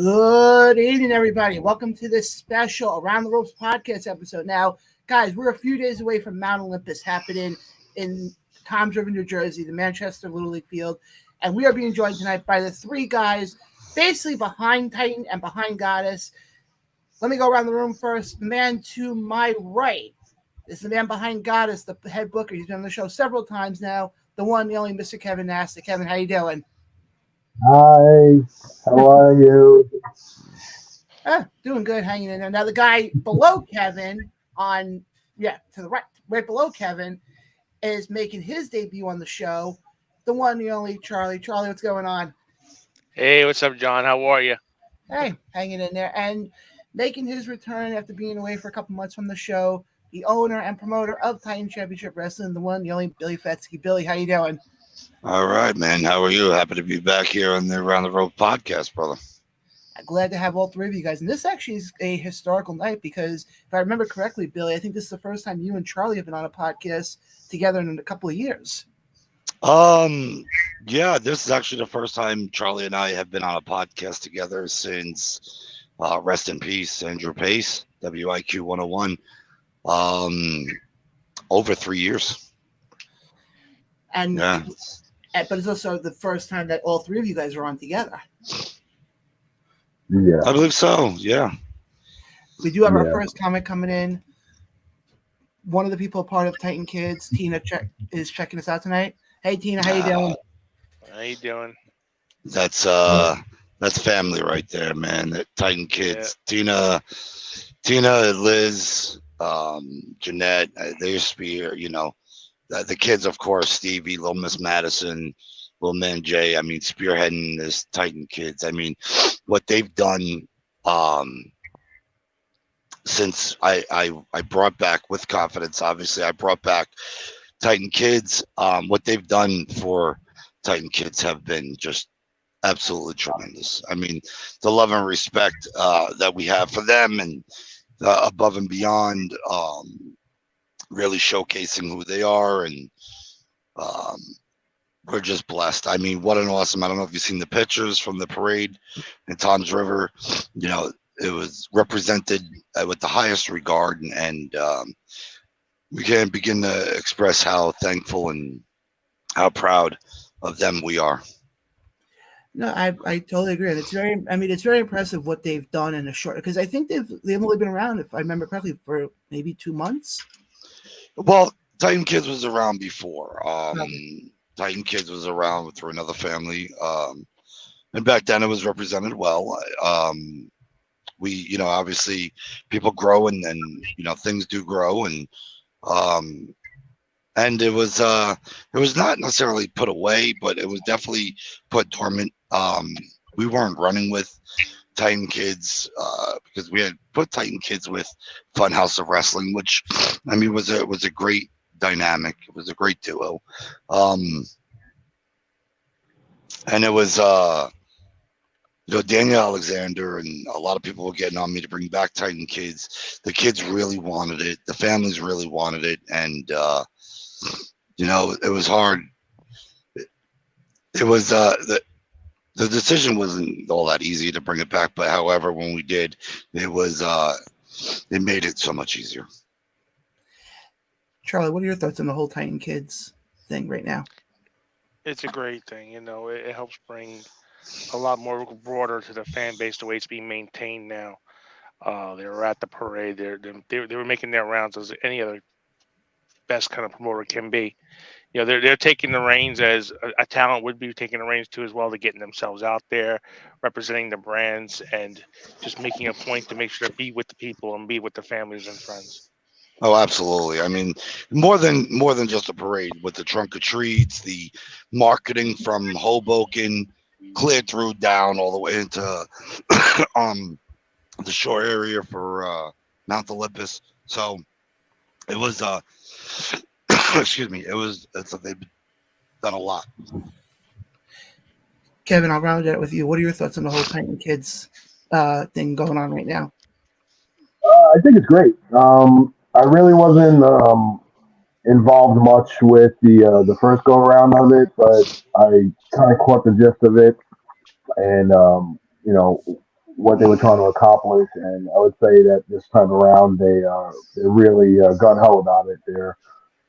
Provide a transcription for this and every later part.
Good evening, everybody. Welcome to this special Around the Ropes podcast episode. Now, guys, we're a few days away from Mount Olympus happening in Toms River, New Jersey, the Manchester Little League Field. And we are being joined tonight by the three guys basically behind Titan and behind Goddess. Let me go around the room first. The man to my right is the man behind Goddess, the head booker. He's been on the show several times now. The one, the only Mr. Kevin Nasta. Kevin, how you doing? Hi, how are you? Doing good, hanging in there. Now, the guy below Kevin to the right below Kevin is making his debut on the show. The one, the only Charlie. Charlie, what's going on? Hey, what's up, John? How are you? Hey, hanging in there. And making his return after being away for a couple months from the show, the owner and promoter of Titan Championship Wrestling, the one, the only Billy Fetzke. Billy, how you doing? All right, man. How are you? Happy to be back here on the Around the Road podcast, brother. I'm glad to have all three of you guys. And this actually is a historical night because if I remember correctly, Billy, I think this is the first time you and Charlie have been on a podcast together in a couple of years. Yeah, this is actually the first time Charlie and I have been on a podcast together since rest in peace, Andrew Pace, WIQ 101. Over 3 years. And yeah. But it's also the first time that all three of you guys are on together. Yeah, I believe so. Yeah. We do have our first comment coming in. One of the people part of Titan Kids, Tina, is checking us out tonight. Hey, Tina, how you doing? How you doing? That's family right there, man. The Titan Kids. Yeah. Tina, Liz, Jeanette, they used to be here, the kids, of course, Stevie, Little Miss Madison, Little Man Jay. I mean, spearheading this Titan Kids. I mean, what they've done since I brought back with confidence. Obviously, I brought back Titan Kids. What they've done for Titan Kids have been just absolutely tremendous. I mean, the love and respect that we have for them and above and beyond. Really showcasing who they are, and we're just blessed. I mean, what an awesome, I don't know if you've seen the pictures from the parade in Toms River. It was represented with the highest regard, and we can't begin to express how thankful and how proud of them we are. No, I totally agree. And it's very impressive what they've done in a short, because I think they've only been around, if I remember correctly, for maybe 2 months. Well, Titan Kids was around before. Titan Kids was around through another family. And back then it was represented well. We, obviously people grow and things do grow. And it was not necessarily put away, but it was definitely put dormant. We weren't running with Titan Kids because we had put Titan Kids with Funhouse of Wrestling, which I mean was a great dynamic. It was a great duo, and it was Daniel Alexander and a lot of people were getting on me to bring back Titan Kids. The kids really wanted it. The families really wanted it, and it was hard. It was the decision wasn't all that easy to bring it back, but however, when we did, it made it so much easier. Charlie, what are your thoughts on the whole Titan Kids thing right now? It's a great thing. It helps bring a lot more broader to the fan base the way it's being maintained now. They were at the parade. They were making their rounds as any other best kind of promoter can be. They're taking the reins as a talent would be taking the reins too as well, to getting themselves out there, representing the brands, and just making a point to make sure to be with the people and be with the families and friends. Oh, absolutely. I mean, more than just a parade, with the trunk or treats, the marketing from Hoboken clear through down all the way into the shore area for Mount Olympus. So it was excuse me, they've done a lot. Kevin, I'll round it out with you. What are your thoughts on the whole Titan Kids thing going on right now? I think it's great. I really wasn't involved much with the first go around of it, but I kind of caught the gist of it, and what they were trying to accomplish. And I would say that this time around, they're really gun ho about it. They're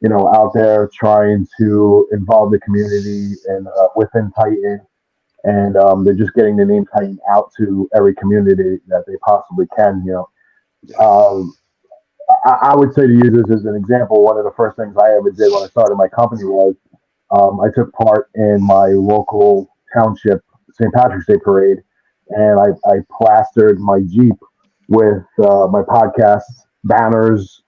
out there trying to involve the community and within Titan, and they're just getting the name Titan out to every community that they possibly can. Um, I would say to use this as an example. One of the first things I ever did when I started my company was I took part in my local township St. Patrick's Day parade, and I plastered my Jeep with my podcast banners,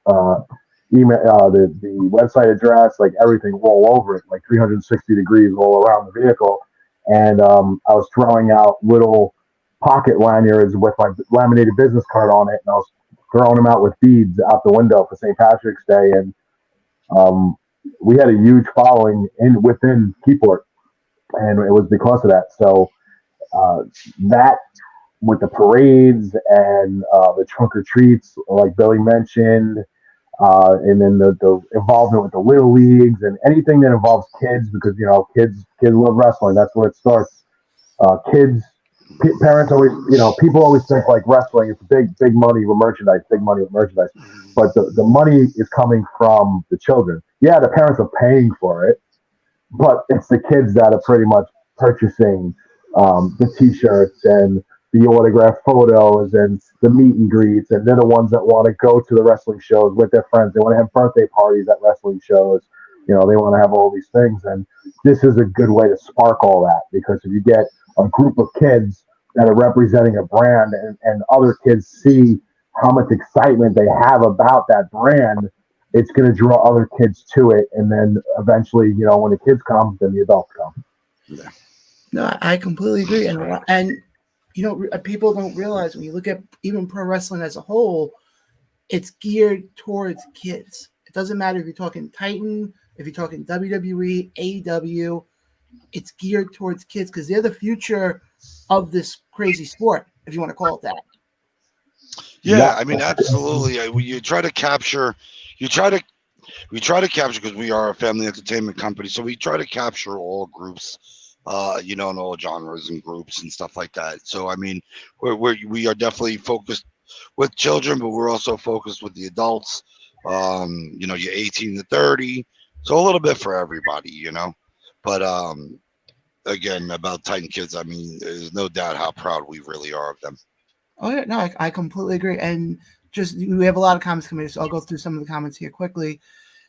email, the website address, like everything all over it, like 360 degrees all around the vehicle. And I was throwing out little pocket lanyards with my laminated business card on it, and I was throwing them out with beads out the window for St. Patrick's Day. And we had a huge following within Keyport, and it was because of that. So that with the parades and the trunk or treats, like Billy mentioned, and then the involvement with the little leagues and anything that involves kids, because kids love wrestling. That's where it starts. Parents always, people always think like wrestling is big money with merchandise, but the money is coming from the children. Yeah, the parents are paying for it, but it's the kids that are pretty much purchasing the T-shirts and the autographed photos and the meet and greets, and they're the ones that want to go to the wrestling shows with their friends. They want to have birthday parties at wrestling shows. They want to have all these things, and this is a good way to spark all that, because if you get a group of kids that are representing a brand, and other kids see how much excitement they have about that brand, it's going to draw other kids to it, and then eventually, when the kids come, then the adults come. Yeah. No, I completely agree, and people don't realize when you look at even pro wrestling as a whole, it's geared towards kids. It doesn't matter if you're talking Titan, if you're talking WWE, AEW, it's geared towards kids because they're the future of this crazy sport, if you want to call it that. Yeah, I mean, absolutely. We try to capture because we are a family entertainment company, so we try to capture all groups, and all genres and groups and stuff like that. So, I mean, we are definitely focused with children, but we're also focused with the adults, you're 18 to 30. So a little bit for everybody, but, again, about Titan Kids, I mean, there's no doubt how proud we really are of them. Oh yeah, no, I completely agree. And we have a lot of comments coming in, so I'll go through some of the comments here quickly.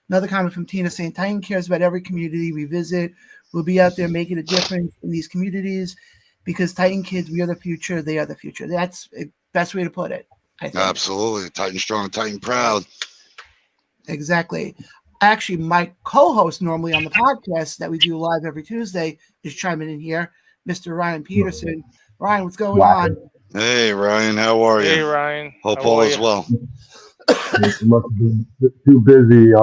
Another comment from Tina saying, Titan cares about every community we visit. We'll be out there making a difference in these communities because Titan Kids, we are the future. They are the future. That's the best way to put it, I think. Absolutely. Titan strong, Titan proud. Exactly. Actually, my co-host normally on the podcast that we do live every Tuesday is chiming in here, Mr. Ryan Peterson. Ryan, what's going on? Hey, Ryan, how are you? Hey, Ryan. Hope all is well. He must have been too busy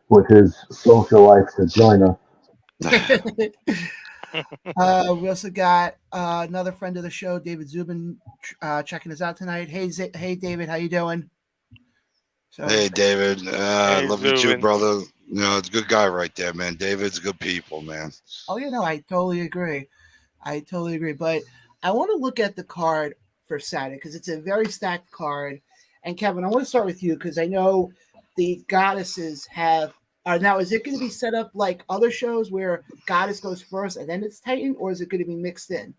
with his social life to join us. We also got another friend of the show, David Zubin, checking us out tonight. Hey, David, how you doing? Hey, David. Hey, love you too, brother. It's a good guy right there, man. David's good people, man. Oh, I totally agree. But I want to look at the card for Saturday because it's a very stacked card. And Kevin, I want to start with you because I know the Goddesses have. Now, is it going to be set up like other shows where Goddess goes first and then it's Titan, or is it going to be mixed in?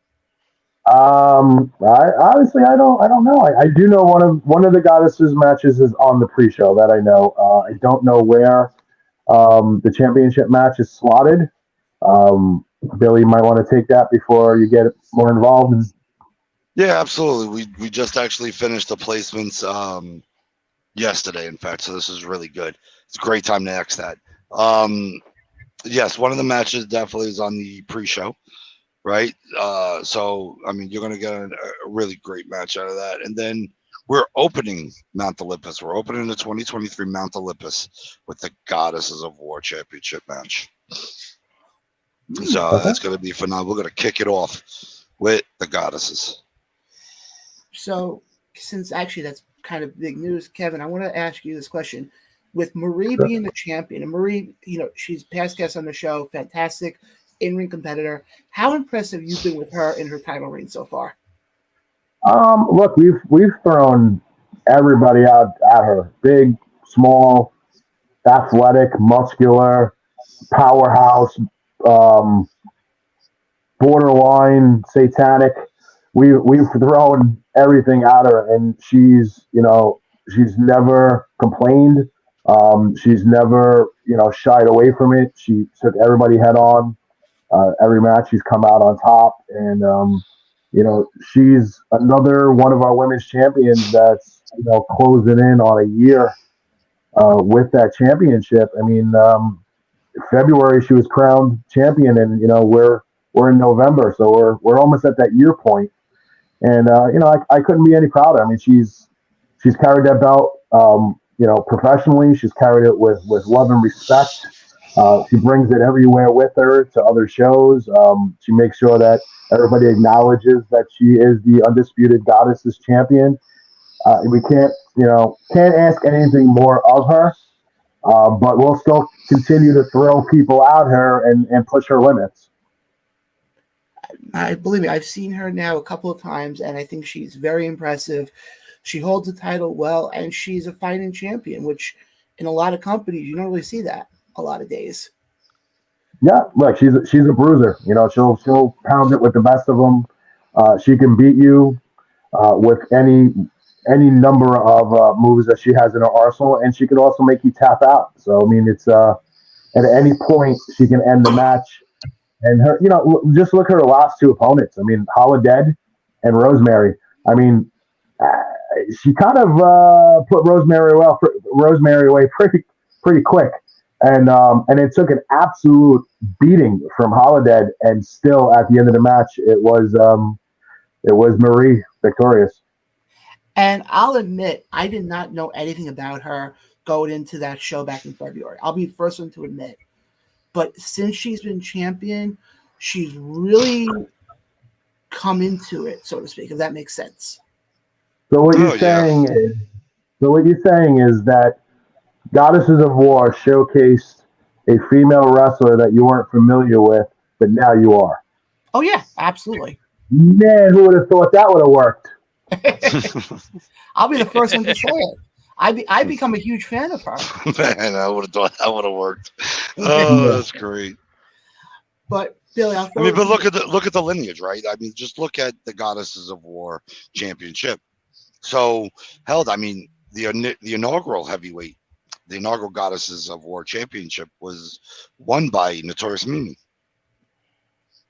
Honestly, I don't know. I do know one of the Goddesses matches is on the pre-show that I know. I don't know where the championship match is slotted. Billy might want to take that before you get more involved. Yeah, absolutely. We just actually finished the placements yesterday, in fact. So this is really good. It's a great time to ask that. Yes, one of the matches definitely is on the pre-show. Right. So, I mean, you're going to get a really great match out of that. And then we're opening Mount Olympus. We're opening the 2023 Mount Olympus with the Goddesses of War Championship match. So it's going to be phenomenal. We're going to kick it off with the Goddesses. So, since actually that's kind of big news, Kevin, I want to ask you this question. With Marie being the champion, and Marie, she's past guest on the show, fantastic in-ring competitor. How impressive you've been with her in her title reign so far? Look, we've thrown everybody out at her. Big, small, athletic, muscular, powerhouse, um, borderline, satanic. We've thrown everything at her, and she's never complained. She's never shied away from it. She took everybody head on. Every match she's come out on top, and she's another one of our women's champions that's closing in on a year with that championship. I mean, February she was crowned champion, and we're in November, so we're almost at that year point. And I couldn't be any prouder. I mean, she's carried that belt, professionally. She's carried it with love and respect. She brings it everywhere with her to other shows. She makes sure that everybody acknowledges that she is the undisputed goddesses champion. We can't ask anything more of her, but we'll still continue to throw people at her and push her limits. Believe me, I've seen her now a couple of times, and I think she's very impressive. She holds the title well, and she's a fighting champion, which in a lot of companies you don't really see that a lot of days. Yeah, look, she's a bruiser. She'll pound it with the best of them. She can beat you with any number of moves that she has in her arsenal, and she can also make you tap out. So I mean, it's at any point she can end the match. And her, just look at her last two opponents. I mean, Holiday and Rosemary. I mean, she kind of put Rosemary away pretty quick, and it took an absolute beating from Holiday, and still at the end of the match, it was Marie victorious. And I'll admit, I did not know anything about her going into that show back in February. I'll be the first one to admit. But since she's been champion, she's really come into it, so to speak, if that makes sense. So what you're saying is that Goddesses of War showcased a female wrestler that you weren't familiar with, but now you are. Oh yeah, absolutely. Man, who would have thought that would have worked? I'll be the first one to say it. I become a huge fan of her. Man, I would have thought that would have worked. Oh, that's great. But Billy, but look at the lineage, right? I mean, just look at the Goddesses of War championship. So held. I mean, the inaugural heavyweight, the inaugural Goddesses of War championship was won by Notorious Mimi.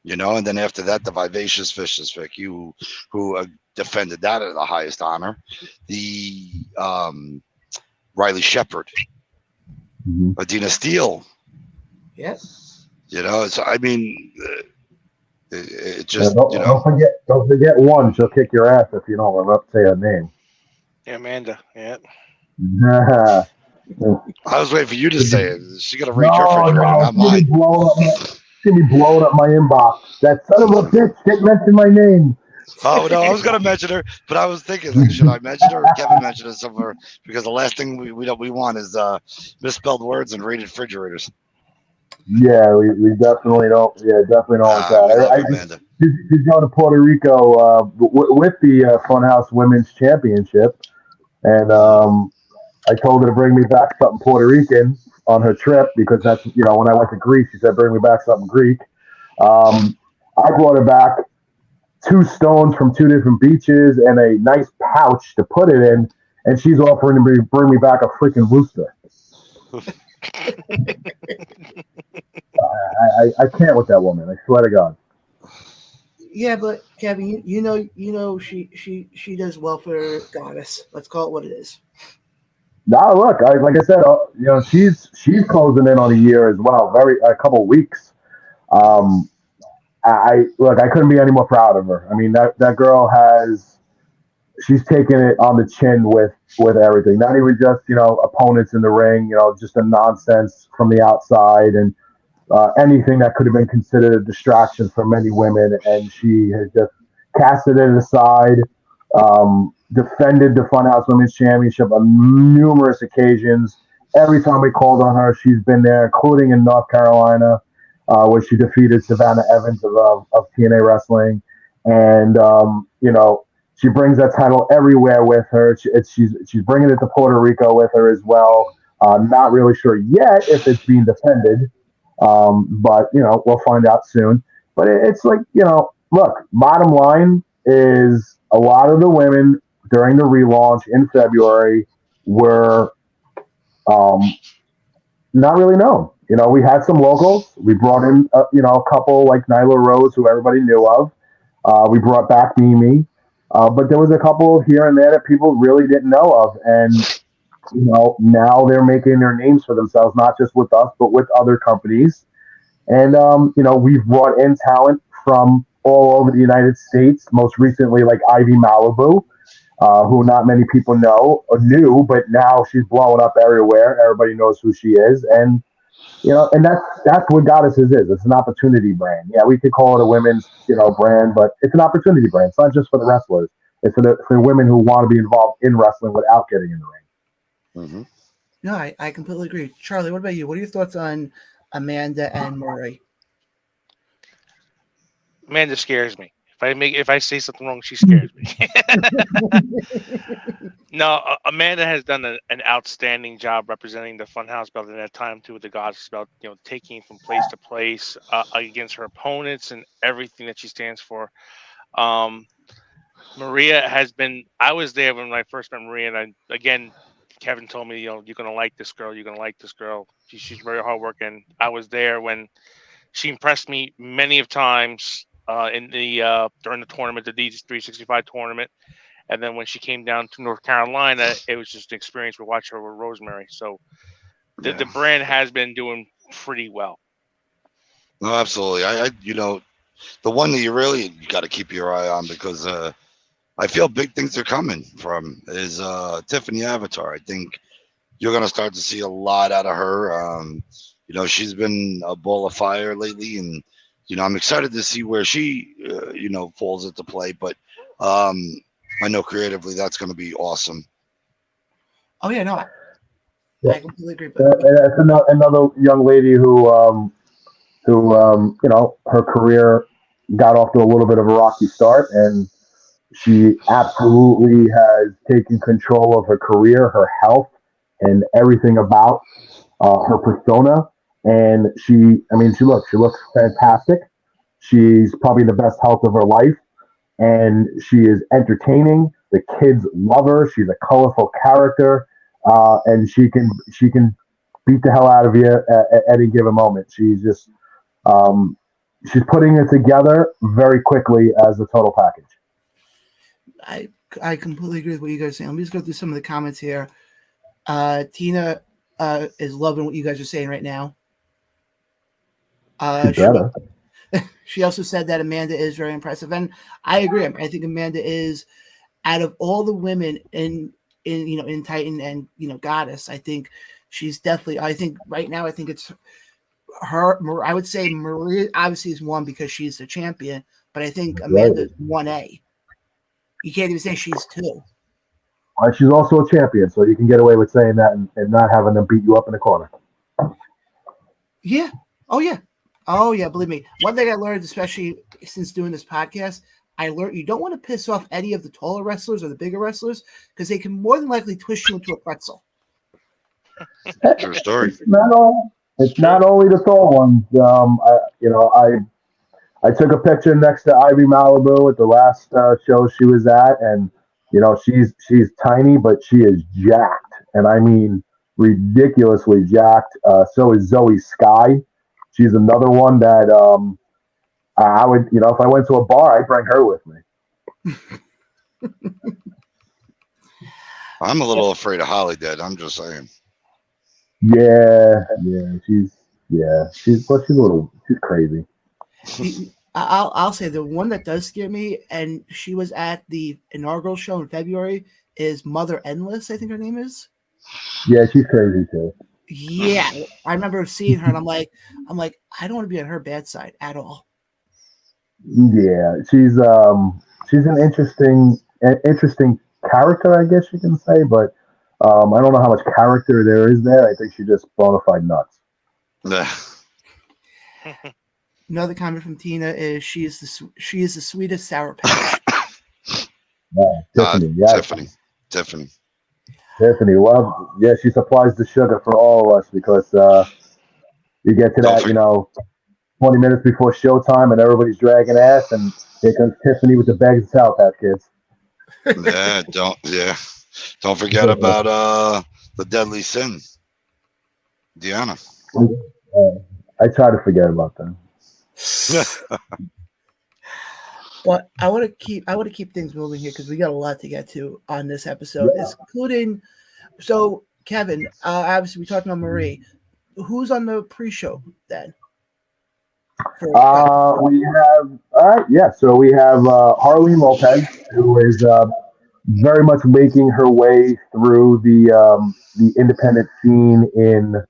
And then after that, the Vivacious Vicious Vic, who defended that at the highest honor. The Riley Shepard, Adina Steele. Yes. So I mean, it just don't forget one. She'll kick your ass if you don't say her name. Yeah, Amanda. Yeah. I was waiting for you to say it. She got to reach her refrigerator, not mine. She'll be blowing up my inbox. That son of a bitch didn't mention my name. Oh no, I was gonna mention her, but I was thinking, like, should I mention her or Kevin mention her somewhere? Because the last thing we want is misspelled words and raided refrigerators. Yeah, we definitely don't. Yeah, definitely don't want that. She's going to Puerto Rico with the Funhouse Women's Championship, and I told her to bring me back something Puerto Rican on her trip, because that's when I went to Greece, she said bring me back something Greek. I brought her back 2 stones from 2 different beaches and a nice pouch to put it in, and she's offering to bring me back a freaking rooster. I can't with that woman. I swear to God. Yeah, but Kevin, you know, she does well for Goddess. Let's call it what it is. Nah, look, like I said, she's closing in on a year as well. A couple weeks. I couldn't be any more proud of her. I mean, that girl she's taken it on the chin with everything. Not even just opponents in the ring. Just the nonsense from the outside and anything that could have been considered a distraction for many women, and she has just casted it aside. Defended the Funhouse Women's Championship on numerous occasions. Every time we called on her, she's been there, including in North Carolina, where she defeated Savannah Evans of TNA Wrestling. And, She brings that title everywhere with her. She's bringing it to Puerto Rico with her as well. Not really sure yet if it's being defended, but we'll find out soon. But it's like, look, bottom line is a lot of the women during the relaunch in February were not really known. We had some locals. We brought in, a couple like Nyla Rose, who everybody knew of. We brought back Mimi. But there was a couple here and there that people really didn't know of. And, now they're making their names for themselves, not just with us, but with other companies. And, we've brought in talent from all over the United States, most recently like Ivy Malibu, who not many people knew, but now she's blowing up everywhere. Everybody knows who she is. And, and that's what Goddesses is. It's an opportunity brand. Yeah, we could call it a women's, brand, but it's an opportunity brand. It's not just for the wrestlers. It's for the women who want to be involved in wrestling without getting in the ring. Mm-hmm. No, I completely agree. Charlie, what about you? What are your thoughts on Amanda and Marie? Amanda scares me. If I say something wrong, she scares me. No, Amanda has done an outstanding job representing the Funhouse belt in that time too, with the Goddess belt. Taking from place to place against her opponents and everything that she stands for. Maria has been. I was there when I first met Maria, and Kevin told me, you're gonna like this girl. You're gonna like this girl. She's very hardworking. I was there when she impressed me many of times. During the tournament, the D365 tournament, and then when she came down to North Carolina, it was just an experience to watch her with Rosemary. So the brand has been doing pretty well. No, absolutely. The one that you got to keep your eye on, because I feel big things are coming from, is Tiffany Avatar. I think you're going to start to see a lot out of her. She's been a ball of fire lately, and I'm excited to see where she, falls into play. But I know creatively that's going to be awesome. Oh yeah, no, I completely agree. That's another young lady who her career got off to a little bit of a rocky start, and she absolutely has taken control of her career, her health, and everything about her persona. And she looks fantastic. She's probably in the best health of her life, and she is entertaining. The kids love her. She's a colorful character, and she can beat the hell out of you at any given moment. She's just she's putting it together very quickly as a total package. I completely agree with what you guys are saying. Let me just go through some of the comments here. Tina is loving what you guys are saying right now. She also said that Amanda is very impressive, and I agree. I think Amanda is, out of all the women in Titan and Goddess, I think she's definitely. I think right now, I think it's her. I would say Maria obviously is one because she's the champion, but I think Amanda is 1A. You can't even say she's 2. She's also a champion, so you can get away with saying that and not having them beat you up in the corner. Yeah. Oh yeah. Oh yeah. Believe me. One thing I learned, especially since doing this podcast, I learned you don't want to piss off any of the taller wrestlers or the bigger wrestlers, because they can more than likely twist you into a pretzel. True story. It's not only the tall ones. I took a picture next to Ivy Malibu at the last show she was at, and she's tiny, but she is jacked, and I mean ridiculously jacked. So is Zoe Sky. She's another one that I would, if I went to a bar, I'd bring her with me. I'm a little afraid of Holly Dead. I'm just saying. Yeah, she's crazy. I'll say the one that does scare me, and she was at the inaugural show in February, is Mother Endless, I think her name is. Yeah, she's crazy too. Yeah, I remember seeing her, and I'm like, I don't want to be on her bad side at all. Yeah, she's an interesting character, I guess you can say, but I don't know how much character there is there. I think she's just bona fide nuts. Another comment from Tina is she is the sweetest Sour Patch. Tiffany, yeah. Tiffany. Well, yeah, she supplies the sugar for all of us because you get to Don't that, 20 minutes before showtime and everybody's dragging ass, and here comes Tiffany with the bags of Sour Patch Kids. Don't forget about the deadly sin, Deanna. I try to forget about them. But I want to keep things moving here because we got a lot to get to on this episode, including. So, Kevin, obviously we talked about Marie. Who's on the pre-show then? We have so we have Harleen Lopez, who is very much making her way through the independent scene in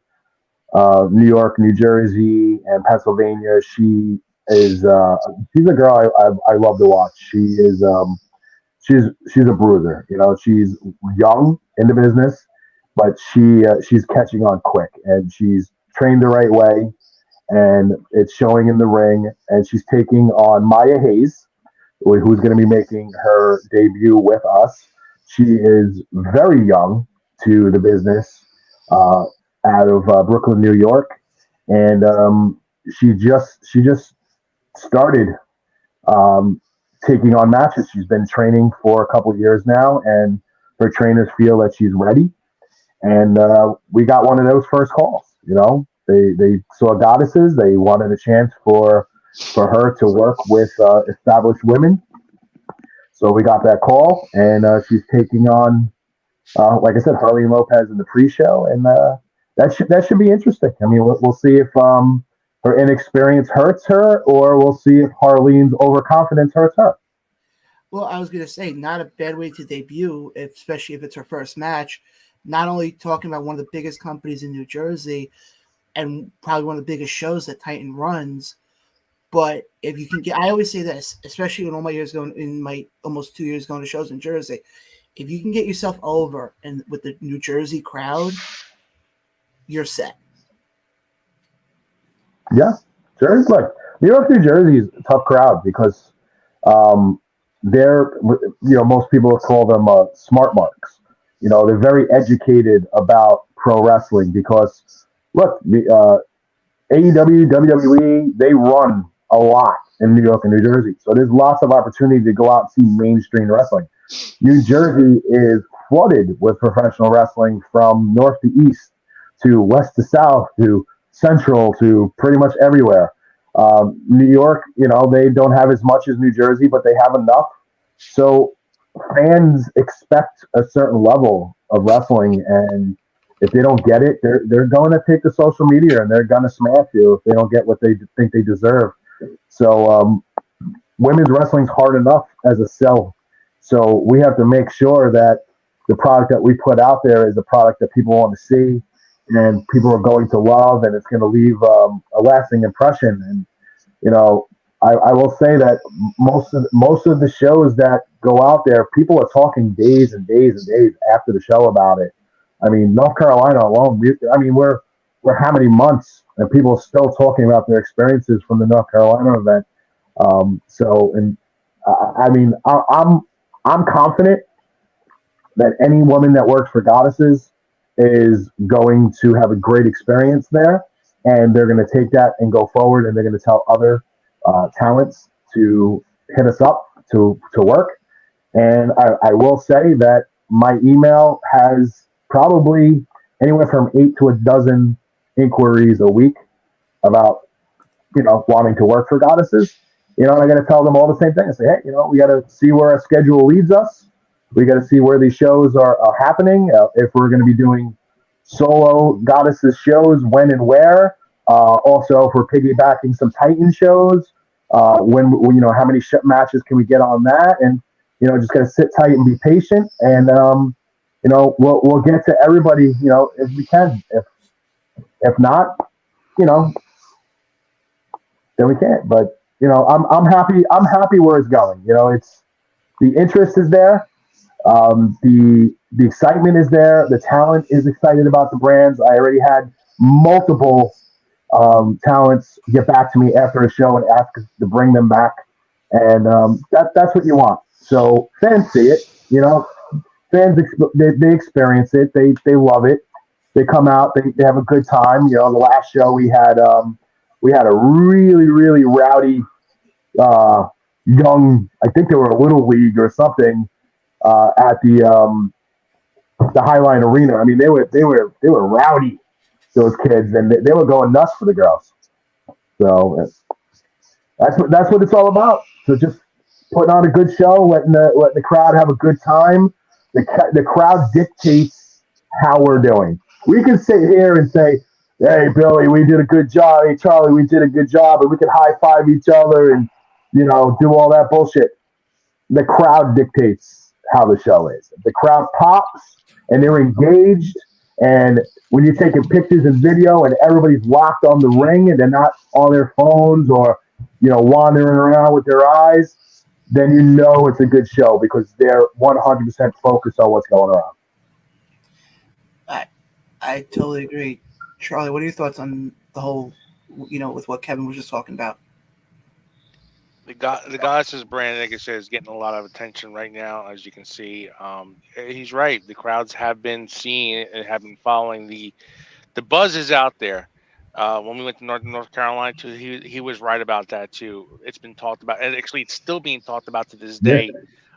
New York, New Jersey, and Pennsylvania. She's a girl I love to watch. She's a bruiser. She's young in the business, but she's catching on quick, and she's trained the right way, and it's showing in the ring. And she's taking on Maya Hayes, who's going to be making her debut with us. She is very young to the business, out of Brooklyn, New York, and she just started taking on matches. She's been training for a couple of years now, and her trainers feel that she's ready. And we got one of those first calls. They saw Goddesses. They wanted a chance for her to work with established women. So we got that call, and she's taking on, like I said, Harleen Lopez in the pre-show, and that should be interesting. I mean, we'll see if her inexperience hurts her, or we'll see if Harleen's overconfidence hurts her. Well, I was going to say, not a bad way to debut, especially if it's her first match. Not only talking about one of the biggest companies in New Jersey and probably one of the biggest shows that Titan runs, but if you can I always say this, especially in all my years in my almost 2 years going to shows in Jersey, if you can get yourself over and with the New Jersey crowd, you're set. Yeah, sure. Look, New York, New Jersey is a tough crowd because they're, most people call them smart marks. They're very educated about pro wrestling because, look, AEW, WWE, they run a lot in New York and New Jersey. So there's lots of opportunity to go out and see mainstream wrestling. New Jersey is flooded with professional wrestling from north to east to west to south to central to pretty much everywhere. New York, they don't have as much as New Jersey, but they have enough. So fans expect a certain level of wrestling, and if they don't get it, they're going to take to social media and they're going to smash you if they don't get what they think they deserve. So women's wrestling's hard enough as a sell. So we have to make sure that the product that we put out there is a product that people want to see and people are going to love, and it's going to leave a lasting impression. And I will say that most of the shows that go out there, people are talking days and days and days after the show about it. I mean, North Carolina alone, we're how many months, and people are still talking about their experiences from the North Carolina event. I'm confident that any woman that works for Goddesses is going to have a great experience there, and they're going to take that and go forward, and they're going to tell other talents to hit us up to work. And I will say that my email has probably anywhere from 8 to a dozen inquiries a week about, wanting to work for Goddesses. And I got to tell them all the same thing. I say, hey, we got to see where our schedule leads us. We got to see where these shows are happening. If we're going to be doing solo Goddesses shows, when and where. Also, if we're piggybacking some Titan shows, when how many matches can we get on that? And just got to sit tight and be patient. And we'll get to everybody, if we can. If not, then we can't. But I'm happy. I'm happy where it's going. It's the interest is there. The excitement is there. The talent is excited about the brands. I already had multiple talents get back to me after a show and ask us to bring them back, and that's what you want. So fans see it, fans they experience it, they love it. They come out, they have a good time. The last show we had a really really rowdy young, I think they were a little league or something at the Highline Arena. I mean, they were rowdy, those kids, and they were going nuts for the girls. So that's what it's all about. So just putting on a good show, letting the crowd have a good time. The crowd dictates how we're doing. We can sit here and say, "Hey, Billy, we did a good job. Hey, Charlie, we did a good job," and we can high five each other and do all that bullshit. The crowd dictates how the show is. If the crowd pops and they're engaged, and when you're taking pictures and video and everybody's locked on the ring and they're not on their phones or wandering around with their eyes, then it's a good show because they're 100% focused on what's going on. I totally agree. Charlie, what are your thoughts on the whole, with what Kevin was just talking about? The Goddesses brand, like I said, is getting a lot of attention right now, as you can see. He's right. The crowds have been seeing and have been following. The buzz is out there. When we went to North Carolina too, he was right about that too. It's been talked about, and actually, it's still being talked about to this day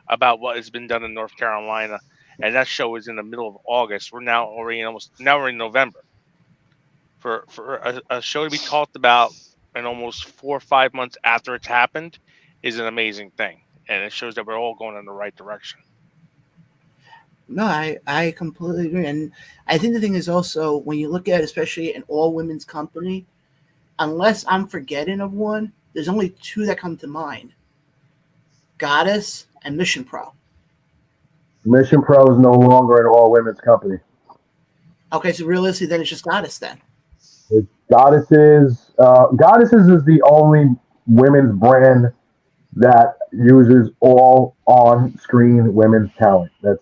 about what has been done in North Carolina. And that show is in the middle of August. We're now already we're in November. For a show to be talked about and almost 4 or 5 months after it's happened is an amazing thing. And it shows that we're all going in the right direction. No, I completely agree. And I think the thing is also, when you look at, especially an all-women's company, unless I'm forgetting of one, there's only two that come to mind. Goddess and Mission Pro. Mission Pro is no longer an all-women's company. Okay, so realistically, then it's just Goddess then. Goddesses is the only women's brand that uses all on-screen women's talent. That's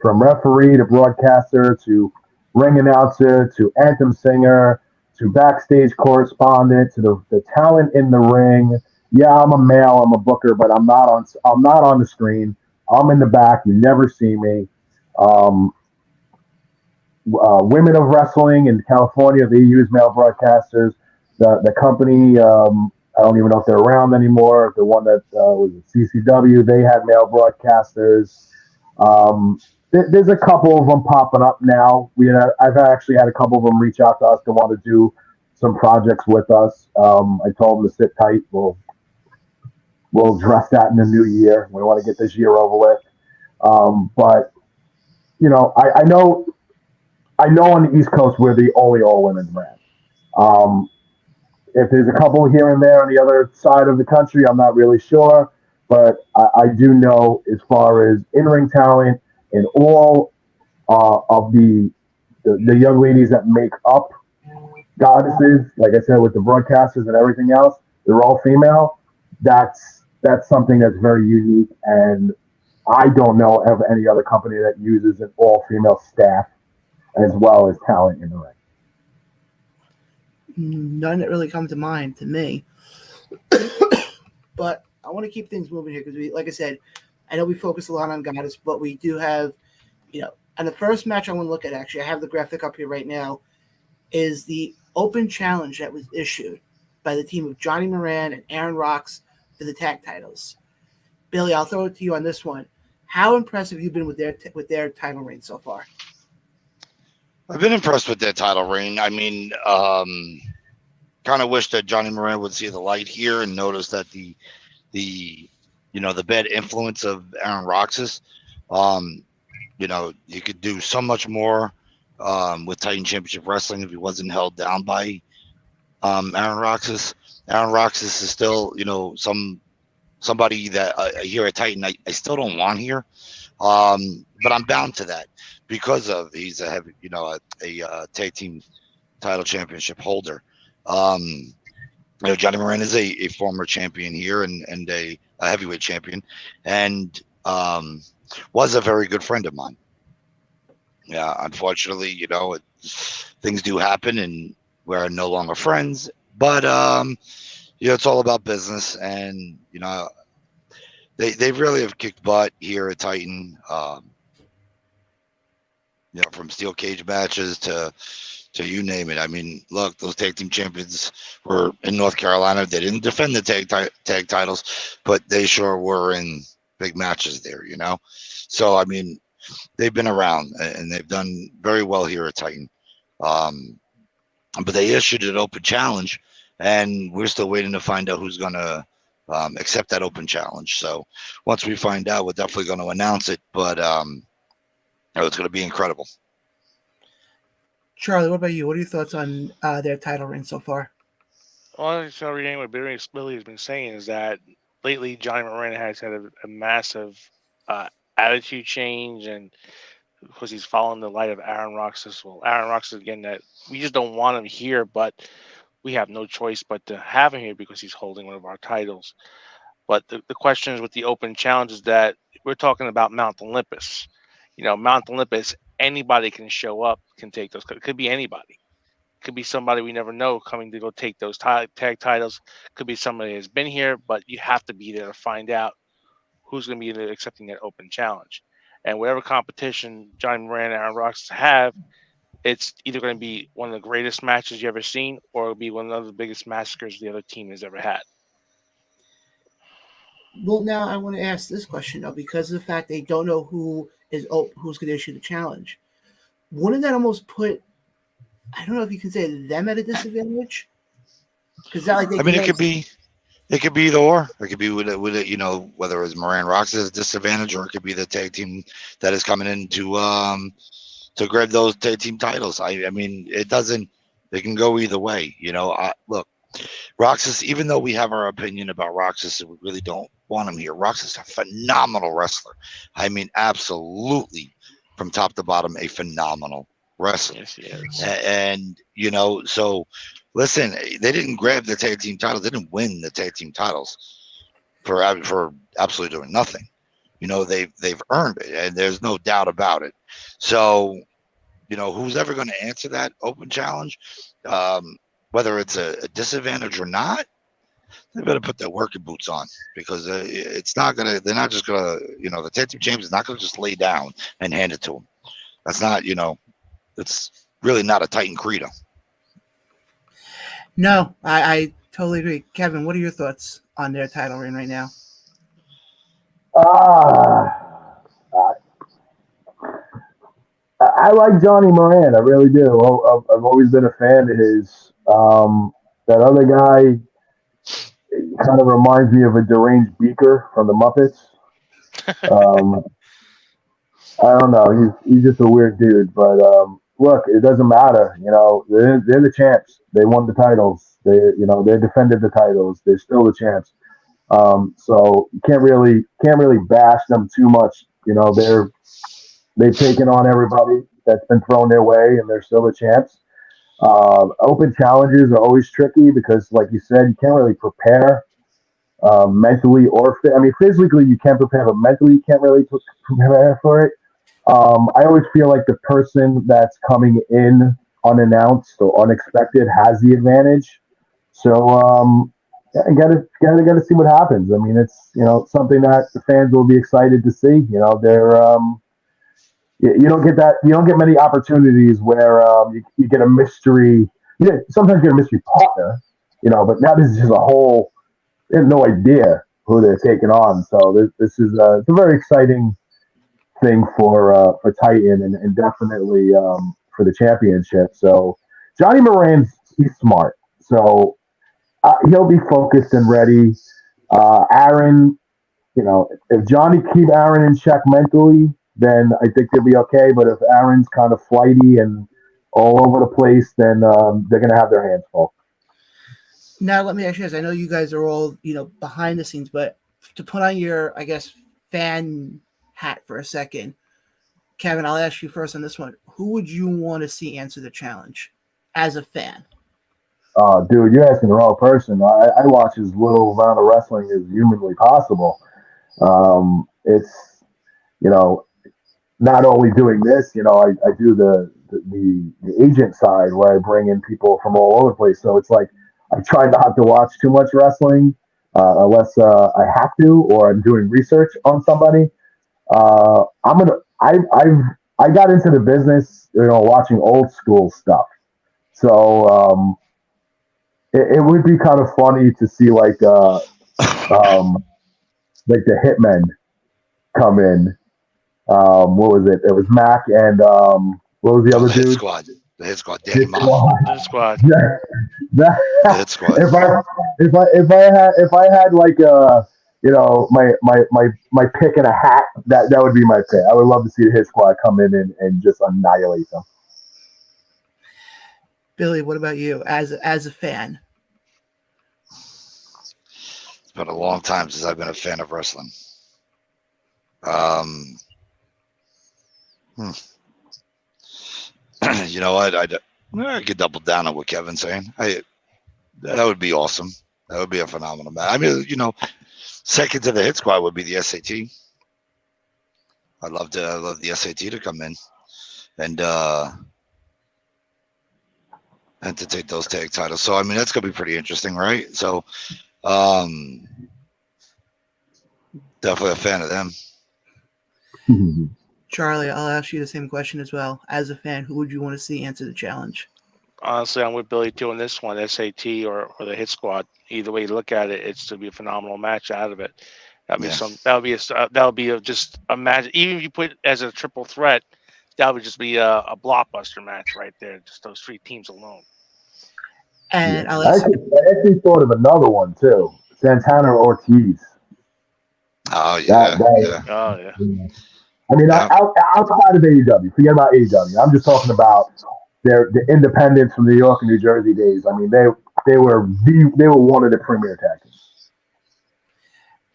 from referee to broadcaster to ring announcer to anthem singer to backstage correspondent to the talent in the ring. Yeah, I'm a male, I'm a booker, but I'm not on the screen. I'm in the back. You never see me. Women of Wrestling in California, they use male broadcasters. The company, I don't even know if they're around anymore. The one that was CCW, they had male broadcasters. There's a couple of them popping up now. I've actually had a couple of them reach out to us to want to do some projects with us. I told them to sit tight. We'll address that in the new year. We want to get this year over with. But I know on the East Coast we're the only all-women's brand. If there's a couple here and there on the other side of the country, I'm not really sure. But I do know, as far as in-ring talent and all of the young ladies that make up Goddesses, like I said, with the broadcasters and everything else, they're all female. That's something that's very unique, and I don't know of any other company that uses an all-female staff as well as talent in the ring. None that really come to mind to me. But I want to keep things moving here because, like I said, I know we focus a lot on Goddess, but we do have, and the first match I want to look at, actually, I have the graphic up here right now, is the open challenge that was issued by the team of Johnny Moran and Aaron Rocks for the tag titles. Billy, I'll throw it to you on this one. How impressive have you been with their title reign so far? I've been impressed with their title reign. I mean, kind of wish that Johnny Moran would see the light here and notice that the bad influence of Aaron Roxas. You could do so much more with Titan Championship Wrestling if he wasn't held down by Aaron Roxas. Aaron Roxas is still, somebody that here at Titan I still don't want here, but I'm bound to that because of he's a heavy, a tag team title championship holder. Johnny Moran is a former champion here and a heavyweight champion, and was a very good friend of mine. Yeah, unfortunately, things do happen, and we're no longer friends. But it's all about business, and they really have kicked butt here at Titan. From steel cage matches to you name it. I mean, look, those tag team champions were in North Carolina. They didn't defend the tag titles, but they sure were in big matches there. So I mean, they've been around and they've done very well here at Titan. But they issued an open challenge, and we're still waiting to find out who's going to accept that open challenge. So once we find out, we're definitely going to announce it. But it's going to be incredible. Charlie, what about you? What are your thoughts on their title reign so far? Well, I just reading what Billy has been saying is that lately Johnny Moran has had a massive attitude change, and because he's following the light of Aaron Roxas. Well, Aaron Roxas, again, that we just don't want him here, but we have no choice but to have him here because he's holding one of our titles. But the question is with the open challenge is that we're talking about Mount Olympus. Mount Olympus, anybody can show up, can take those. It could be anybody. It could be somebody we never know coming to go take those tag titles. It could be somebody that's been here, but you have to be there to find out who's going to be accepting that open challenge. And whatever competition Johnny Moran and Aaron Roxas have, it's either going to be one of the greatest matches you've ever seen, or it'll be one of the biggest massacres the other team has ever had. Well, now I want to ask this question, though, because of the fact they don't know who's going to issue the challenge. Wouldn't that almost put, I don't know if you can say them at a disadvantage? Because it could be. It could be either or. It could be with it, whether it's Moran Roxas' disadvantage, or it could be the tag team that is coming in to grab those tag team titles. I mean, it doesn't. It can go either way. Look, Roxas. Even though we have our opinion about Roxas, we really don't want him here. Roxas is a phenomenal wrestler. I mean, absolutely, from top to bottom, a phenomenal wrestler. Yes, he is. And so. Listen, they didn't grab the tag team titles. They didn't win the tag team titles for absolutely doing nothing. They've earned it, and there's no doubt about it. So, who's ever going to answer that open challenge, whether it's a disadvantage or not, they better put their working boots on, because it's not gonna. They're not just gonna. The tag team champion is not gonna just lay down and hand it to them. That's not. It's really not a Titan credo. No, I totally agree. Kevin, what are your thoughts on their title reign right now? I like Johnny Moran. I really do. I've always been a fan of his. That other guy kind of reminds me of a deranged Beaker from the Muppets. I don't know. He's just a weird dude, but look, it doesn't matter. They're the champs. They won the titles. They defended the titles. They're still the champs. So you can't really bash them too much. They've taken on everybody that's been thrown their way, and they're still the champs. Open challenges are always tricky because, like you said, you can't really prepare mentally or physically you can prepare, but mentally you can't really prepare for it. I always feel like the person that's coming in unannounced or unexpected has the advantage. So I gotta see what happens. I mean, it's something that the fans will be excited to see. They're you don't get many opportunities where you get a mystery. Sometimes you get a mystery partner, but now this is just a whole. They have no idea who they're taking on. So this is it's a very exciting thing for Titan and definitely for the championship. So Johnny Moran's he's smart, so he'll be focused and ready. Aaron, if Johnny keep Aaron in check mentally, then I think they'll be okay. But if Aaron's kind of flighty and all over the place, then they're going to have their hands full. Now, let me ask you this. I know you guys are all, behind the scenes, but to put on your, I guess, fan hat for a second, Kevin, I'll ask you first on this one. Who would you want to see answer the challenge as a fan? Dude, you're asking the wrong person. I watch as little amount of wrestling as humanly possible. It's, not only doing this, I do the agent side where I bring in people from all over the place. So it's like I try not to watch too much wrestling. unless I have to or I'm doing research on somebody. I'm gonna. I got into the business, watching old school stuff. So it would be kind of funny to see like the Hitmen come in. What was it? It was Mac and what was the other The Hit dude? Squad. The Hit Squad. Danny Hit Moss. Squad. The squad. Yeah, that, The Hit Squad. if I had like my pick in a hat, that would be my pick. I would love to see the Hit Squad come in and just annihilate them. Billy, what about you as a fan? It's been a long time since I've been a fan of wrestling. You know what? I could double down on what Kevin's saying. That would be awesome. That would be a phenomenal match. I mean, second to the Hit Squad would be the SAT. I'd love the SAT to come in and to take those tag titles. So I mean, that's gonna be pretty interesting, right? So definitely a fan of them. Charlie, I'll ask you the same question as well. As a fan, who would you want to see answer the challenge? Honestly, I'm with Billy too on this one, SAT or the Hit Squad. Either way you look at it, it's to be a phenomenal match out of it. That'll be just a match. Even if you put it as a triple threat, that would just be a blockbuster match right there. Just those three teams alone. And I'll I ask actually thought of another one too. Santana Ortiz. Oh yeah, yeah. Oh yeah. I mean, Yeah. outside of AEW, forget about AEW. I'm just talking about the independents from New York and New Jersey days. I mean, they were one of the premier tag teams.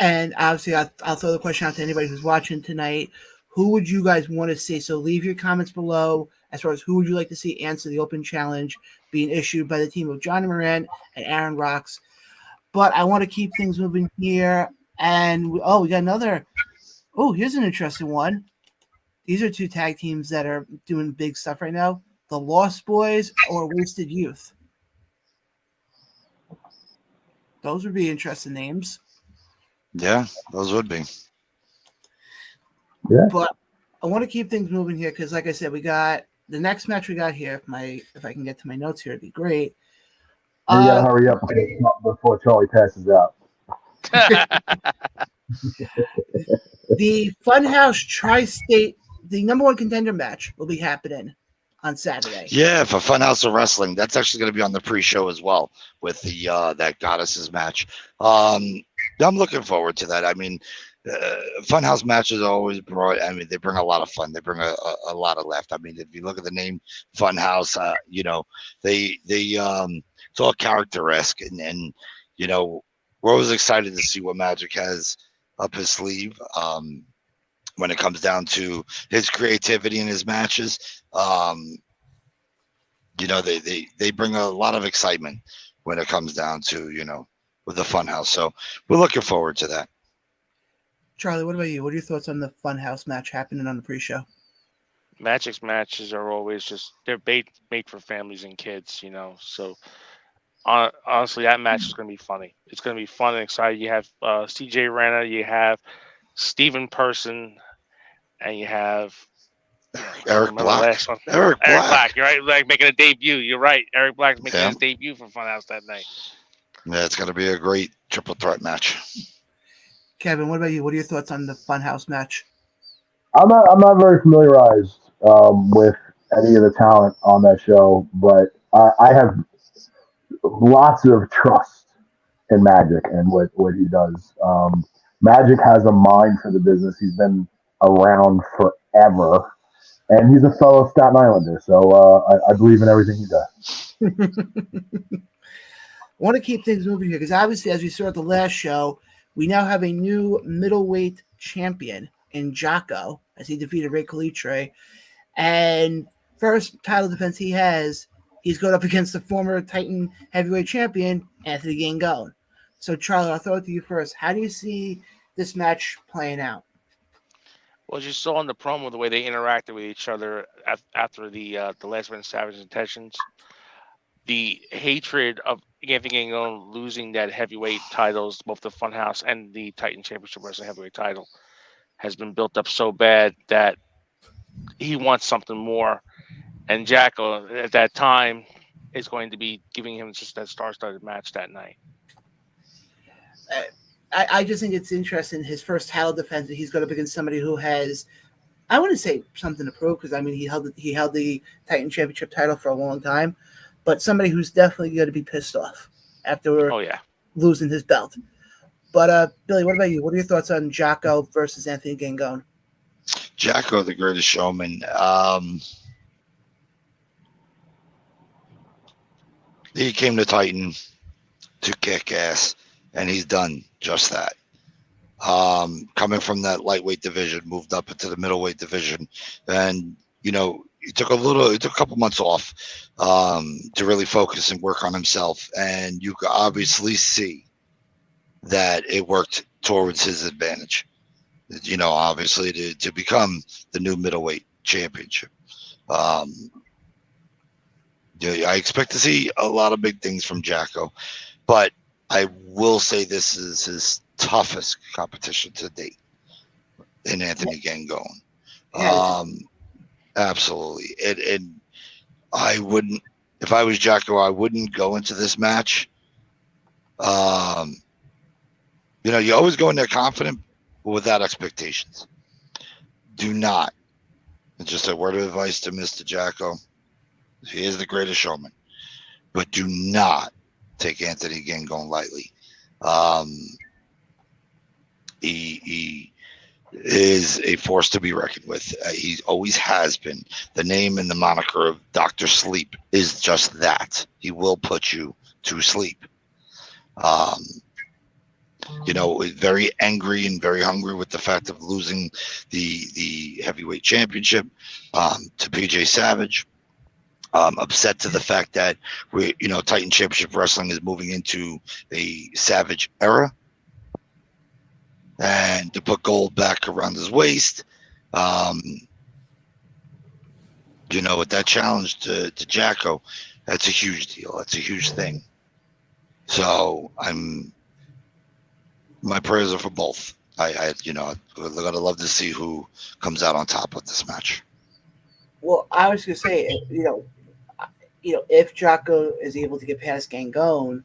And obviously, I'll throw the question out to anybody who's watching tonight. Who would you guys want to see? So leave your comments below as far as who would you like to see answer the open challenge being issued by the team of Johnny Moran and Aaron Rocks. But I want to keep things moving here. And we got another. Oh, here's an interesting one. These are two tag teams that are doing big stuff right now. The Lost Boys or Wasted Youth. Those would be interesting names. Yeah, those would be. Yeah. But I want to keep things moving here because, like I said, we got the next match we got here. If I can get to my notes here, it'd be great. You gotta hurry up before Charlie passes out. The Funhouse Tri-State, the number one contender match will be happening on Saturday. Yeah, for Funhouse of Wrestling, that's actually going to be on the pre-show as well with the that Goddesses match. I'm looking forward to that. I mean, Funhouse matches are always brought. I mean, they bring a lot of fun. They bring a lot of laughter. I mean, if you look at the name Funhouse, they it's all character-esque, and we're always excited to see what Magic has up his sleeve when it comes down to his creativity in his matches. They bring a lot of excitement when it comes down to with the Funhouse. So we're looking forward to that. Charlie, what about you? What are your thoughts on the Funhouse match happening on the pre-show? Magic's matches are always they're made for families and kids, So honestly, that match is going to be funny. It's going to be fun and exciting. You have CJ Renner, you have Steven Person, and you have Eric Black. Eric Black. You're right. Like making a debut. You're right. Eric Black's making his debut for Funhouse that night. Yeah, it's going to be a great triple threat match. Kevin, what about you? What are your thoughts on the Funhouse match? I'm not very familiarized with any of the talent on that show, but I have lots of trust in Magic and what he does. Magic has a mind for the business. He's been around forever, and he's a fellow Staten Islander, so I believe in everything he does. I want to keep things moving here because obviously, as we saw at the last show, we now have a new middleweight champion in Jocko as he defeated Ray DeLutri. And first title defense he's going up against the former Titan heavyweight champion, Anthony Gangone. So, Charlie, I'll throw it to you first. How do you see this match playing out? Well, as you saw in the promo, the way they interacted with each other after the last one, Savage Intentions, the hatred of Anthony Gangone losing that heavyweight titles, both the Funhouse and the Titan Championship Wrestling heavyweight title, has been built up so bad that he wants something more. And Jacko, at that time, is going to be giving him just that star-studded match that night. I just think it's interesting. His first title defense, he's going up against somebody who has, I wouldn't say something to prove, because I mean he held the Titan Championship title for a long time, but somebody who's definitely going to be pissed off after losing his belt. But Billy, what about you? What are your thoughts on Jocko versus Anthony Gangone? Jocko, the greatest showman. He came to Titan to kick ass, and he's done just that. Coming from that lightweight division, moved up into the middleweight division, and he took a couple months off to really focus and work on himself, and you could obviously see that it worked towards his advantage. Obviously to become the new middleweight championship. I expect to see a lot of big things from Jocko, but I will say this is his toughest competition to date in Anthony Gangone. Absolutely. And I wouldn't, if I was Jocko, I wouldn't go into this match. You always go in there confident, but without expectations. Do not. It's just a word of advice to Mr. Jocko. He is the greatest showman, but do not take Anthony Gangone lightly. He is a force to be reckoned with. He always has been. The name and the moniker of Dr. Sleep is just that. He will put you to sleep. Very angry and very hungry with the fact of losing the heavyweight championship to PJ Savage. Upset to the fact that Titan Championship Wrestling is moving into a Savage era, and to put gold back around his waist. With that challenge to Jocko, that's a huge deal. That's a huge thing. So my prayers are for both. We're gonna love to see who comes out on top with this match. Well, I was gonna say, if Jocko is able to get past Gangone,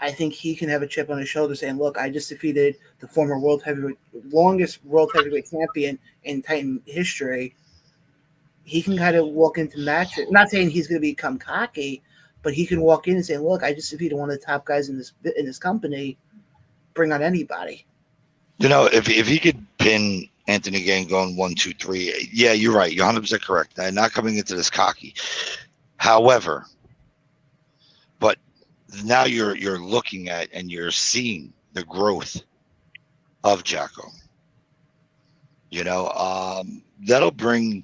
I think he can have a chip on his shoulder saying, look, I just defeated the former longest world heavyweight champion in Titan history. He can kind of walk into matches. Not saying he's going to become cocky, but he can walk in and say, look, I just defeated one of the top guys in this company. Bring on anybody. If he could pin Anthony Gangone 1, 2, 3, yeah, you're right. You're 100% correct. I'm not coming into this cocky. However, but now you're looking at and you're seeing the growth of Jocko. That'll bring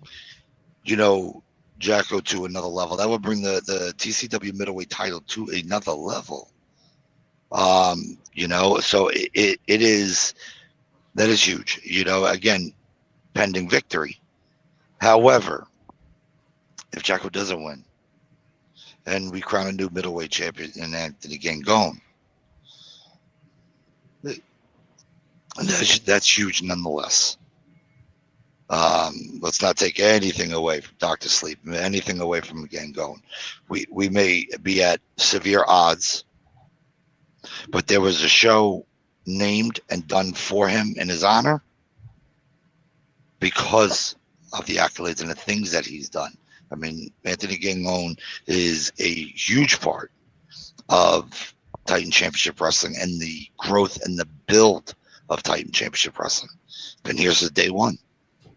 Jocko to another level. That would bring the TCW middleweight title to another level. So it is, that is huge. Again, pending victory. However, if Jocko doesn't win, and we crown a new middleweight champion in Anthony Gangone, that's huge nonetheless. Let's not take anything away from Dr. Sleep, anything away from Gangone. We may be at severe odds, but there was a show named and done for him in his honor because of the accolades and the things that he's done. I mean, Anthony Gangone is a huge part of Titan Championship Wrestling and the growth and the build of Titan Championship Wrestling. Been here since day one.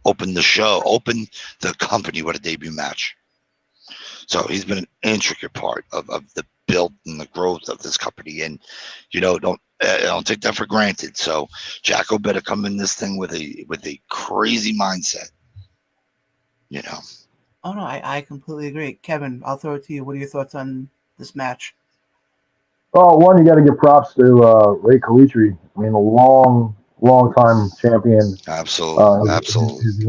Opened the show, opened the company with a debut match. So he's been an intricate part of the build and the growth of this company. And, don't take that for granted. So Jocko better come in this thing with a crazy mindset, Oh, no, I completely agree. Kevin, I'll throw it to you. What are your thoughts on this match? Oh, one, you got to give props to Ray DeLutri. I mean, a long time champion. Absolutely. His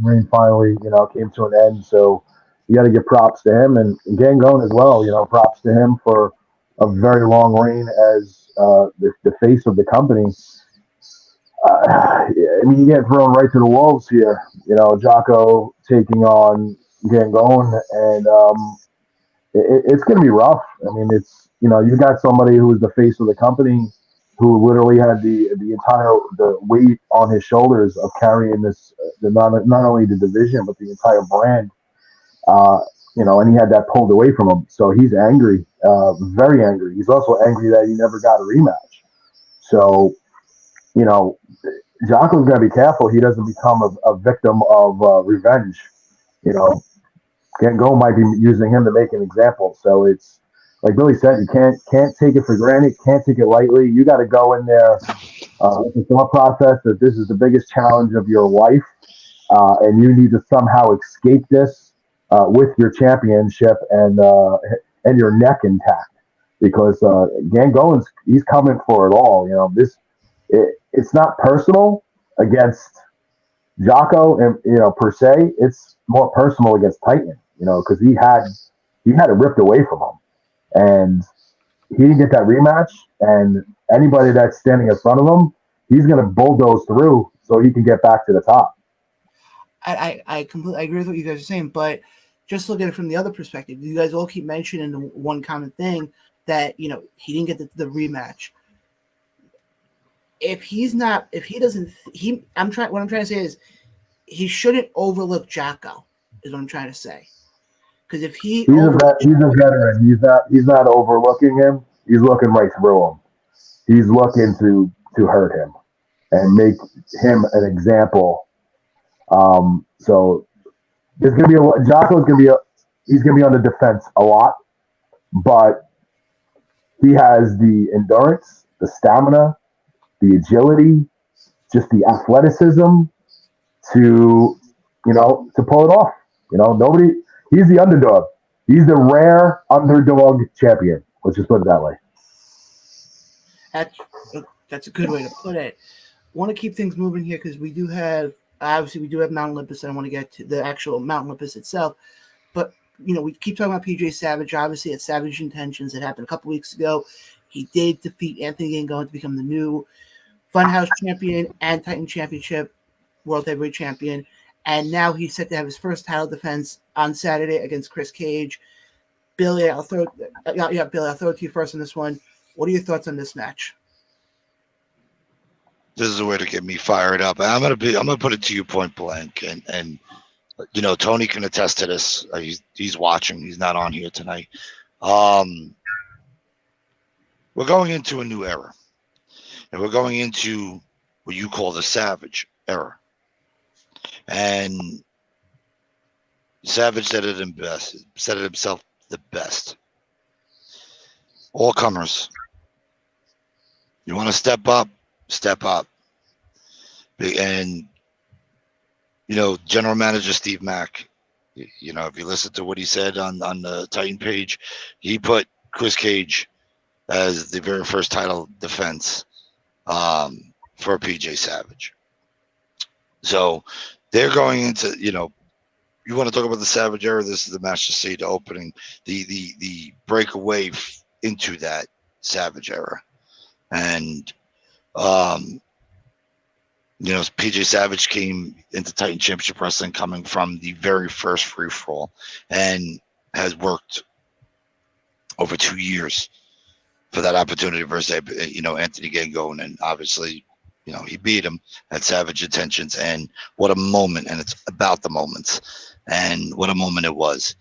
reign finally, came to an end. So, you got to give props to him and Gangone as well. Props to him for a very long reign as the face of the company. You get thrown right to the wolves here. Jocko taking on Gangone, and it's going to be rough. You got somebody who is the face of the company, who literally had the weight on his shoulders of carrying this, not only the division but the entire brand. And he had that pulled away from him, so he's angry, very angry. He's also angry that he never got a rematch. So, Jocko's got to be careful he doesn't become a victim of revenge. Go might be using him to make an example. So it's like Billy said, you can't take it for granted, can't take it lightly. You got to go in there with the thought process that this is the biggest challenge of your life, and you need to somehow escape this with your championship and your neck intact, because Gangone's he's coming for it all. It's not personal against Jocko and per se. It's more personal against Titan. Because he had it ripped away from him, and he didn't get that rematch. And anybody that's standing in front of him, he's going to bulldoze through so he can get back to the top. I completely agree with what you guys are saying, but just look at it from the other perspective. You guys all keep mentioning the one common thing that he didn't get the rematch. What I'm trying to say is he shouldn't overlook Jocko. Is what I'm trying to say. Because if he's a veteran, he's not overlooking him. He's looking right through him. He's looking to hurt him and make him an example. So there's gonna be Jocko's gonna be he's gonna be on the defense a lot, but he has the endurance, the stamina, the agility, just the athleticism to pull it off. He's the underdog. He's the rare underdog champion. Let's just put it that way. That's a good way to put it. I want to keep things moving here because we do have Mount Olympus, and I want to get to the actual Mount Olympus itself. But we keep talking about PJ Savage. Obviously, at Savage Intentions, it happened a couple weeks ago. He did defeat Anthony Gangone to become the new Funhouse champion and Titan Championship World Heavyweight Champion. And now he's set to have his first title defense on Saturday against Chris Cage. Billy, I'll throw it to you first on this one. What are your thoughts on this match? This is a way to get me fired up. I'm gonna put it to you point blank, and Tony can attest to this. He's watching. He's not on here tonight. We're going into a new era, and we're going into what you call the Savage era. And Savage said it himself the best. All comers. You want to step up, step up. And General Manager Steve Mack, if you listen to what he said on the Titan page, he put Chris Cage as the very first title defense for PJ Savage. So they're going into, you want to talk about the Savage era. This is the match to see, the opening, the breakaway into that Savage era. And, PJ Savage came into Titan Championship Wrestling coming from the very first free for all and has worked over 2 years for that opportunity versus, Anthony Gangone. And obviously, he beat him at Savage Intentions, and what a moment. And it's about the moments, and what a moment it was.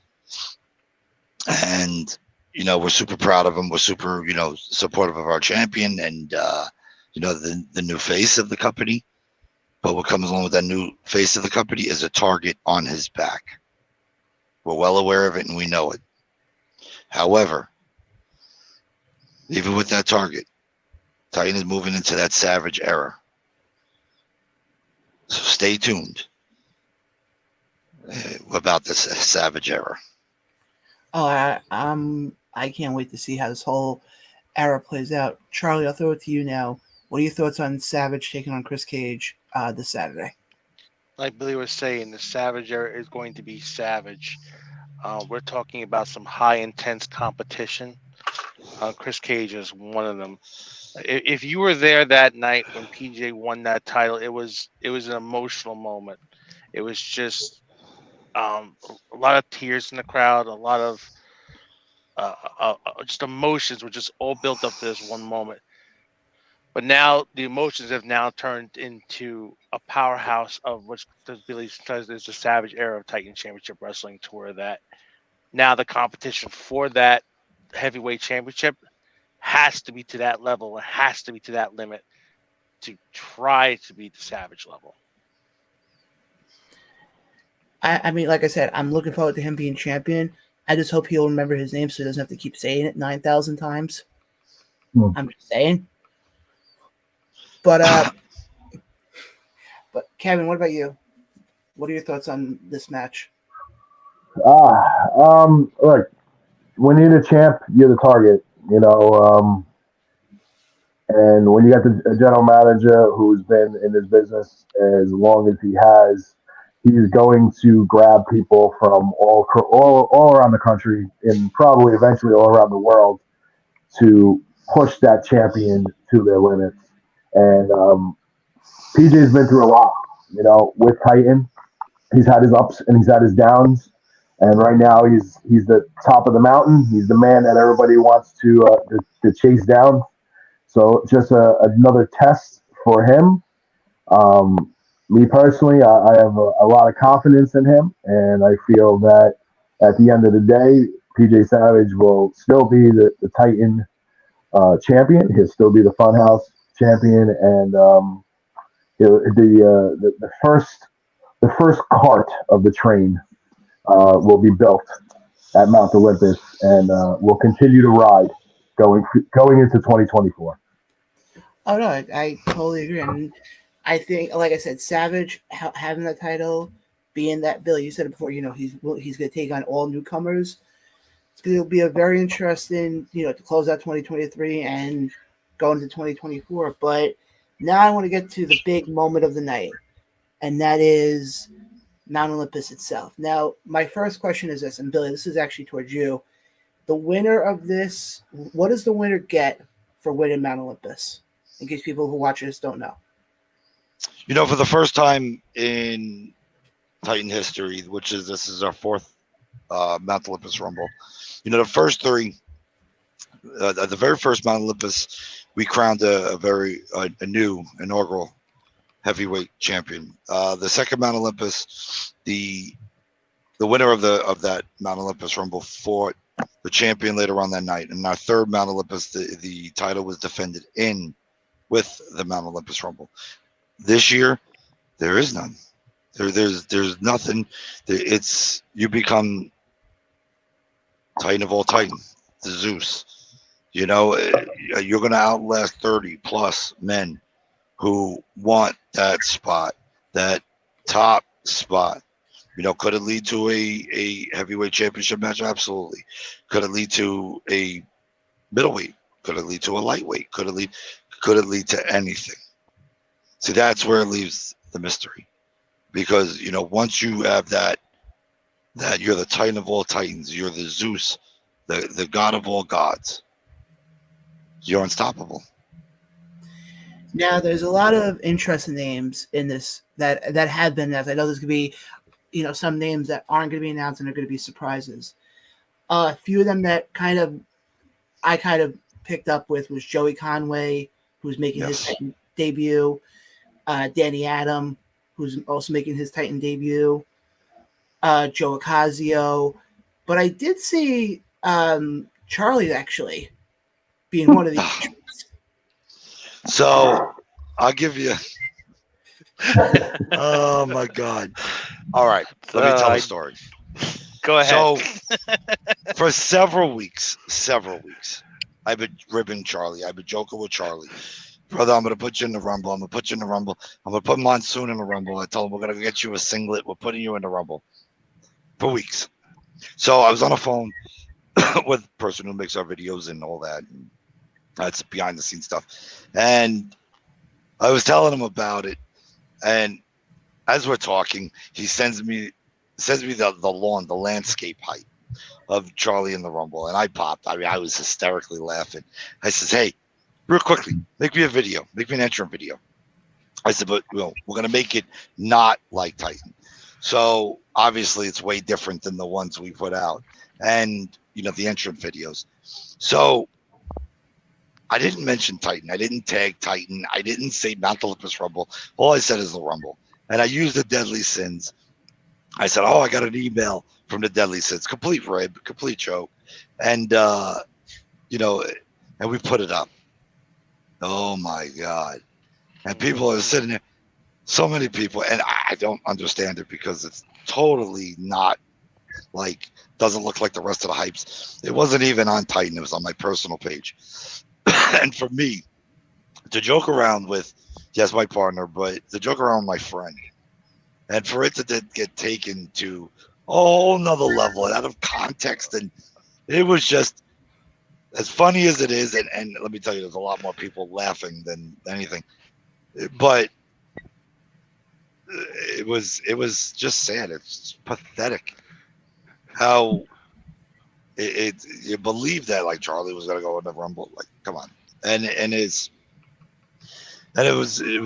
And, we're super proud of him. We're super, supportive of our champion and, the new face of the company. But what comes along with that new face of the company is a target on his back. We're well aware of it, and we know it. However, even with that target, Titan is moving into that Savage era. So stay tuned about this Savage era. Oh, I can't wait to see how this whole era plays out. Charlie, I'll throw it to you now. What are your thoughts on Savage taking on Chris Cage this Saturday? Like Billy was saying, the Savage era is going to be savage. We're talking about some high intense competition. Chris Cage is one of them. If you were there that night when PJ won that title, it was an emotional moment. It was just a lot of tears in the crowd, a lot of just emotions were just all built up to this one moment. But now the emotions have now turned into a powerhouse of what Billy says is the Savage era of Titan Championship Wrestling Tour. That now the competition for that heavyweight championship has to be to that level. It has to be to that limit to try to beat the Savage level. I mean, like I said, I'm looking forward to him being champion. I just hope he'll remember his name so he doesn't have to keep saying it 9,000 times. I'm just saying. But Kevin, what about you? What are your thoughts on this match? Look, when you're the champ, you're the target, you know. And when you got the general manager who's been in this business as long as he has, he's going to grab people from all around the country and probably eventually all around the world to push that champion to their limits. And PJ's been through a lot, you know, with Titan. He's had his ups and he's had his downs. And right now he's the top of the mountain. He's the man that everybody wants to chase down. So just another test for him. Me personally, I have a lot of confidence in him, and I feel that at the end of the day, PJ Savage will still be the Titan champion. He'll still be the Funhouse champion, and the first cart of the train will be built at Mount Olympus, and will continue to ride going into 2024. Oh no, I totally agree. And I think, like I said, Savage having that title, being that Billy, you said it before. You know, he's going to take on all newcomers. It's going to be a very interesting, you know, to close out 2023 and go into 2024. But now I want to get to the big moment of the night, and that is Mount Olympus itself. Now, my first question is this, and Billy, this is actually towards you. The winner of this, what does the winner get for winning Mount Olympus? In case people who watch this don't know. You know, for the first time in Titan history, this is our fourth Mount Olympus Rumble. You know, the first three, the very first Mount Olympus, we crowned a new inaugural heavyweight champion. The second Mount Olympus, the winner of that Mount Olympus Rumble fought the champion later on that night. And our third Mount Olympus, the title was defended with the Mount Olympus Rumble. This year, there is none. There's nothing. You become Titan of all Titan, the Zeus. You know, you're going to outlast 30 plus men who want that spot, that top spot. You know, could it lead to a heavyweight championship match? Absolutely. Could it lead to a middleweight? Could it lead to a lightweight? Could it lead to anything? See, that's where it leaves the mystery. Because, you know, once you have that you're the Titan of all Titans, you're the Zeus, the god of all gods, you're unstoppable. Now, there's a lot of interesting names in this that have been announced. I know there's going to be, you know, some names that aren't going to be announced and are going to be surprises. A few of them that I kind of picked up with was Joey Conway, who's making his Titan debut. Danny Adam, who's also making his Titan debut. Joe Ocasio. But I did see Charlie actually being one of these. So I'll give you. Oh my God! All right, let me tell a story. Go ahead. So for several weeks, I've been ribbing Charlie. I've been joking with Charlie. Brother, I'm going to put you in the Rumble. I'm going to put Monsoon in the Rumble. I told him we're going to get you a singlet. We're putting you in the Rumble for weeks. So I was on a phone with the person who makes our videos and all that. And that's behind the scenes stuff. And I was telling him about it. And as we're talking, he sends me the lawn, the landscape height. of Charlie in the Rumble, and I popped. I mean, I was hysterically laughing. I says, "Hey, real quickly, make me a video, make me an entrance video." I said, "But we're gonna make it not like Titan." So obviously, it's way different than the ones we put out, and the entrance videos. So I didn't mention Titan. I didn't tag Titan. I didn't say Mount Olympus Rumble. All I said is the Rumble, and I used the Deadly Sins. I said, "Oh, I got an email from the Deadly Sins, complete rib, complete joke," and and we put it up. Oh my God! And people are sitting there. So many people, and I don't understand it because it's totally not doesn't look like the rest of the hypes. It wasn't even on Titan. It was on my personal page. And for me to joke around with, yes, my partner, but to joke around with my friend, and for it to get taken to a whole nother level and out of context, and it was just as funny as it is. And let me tell you, there's a lot more people laughing than anything, but it was just sad. It's pathetic how you believe that Charlie was gonna go in the Rumble. Come on. And it was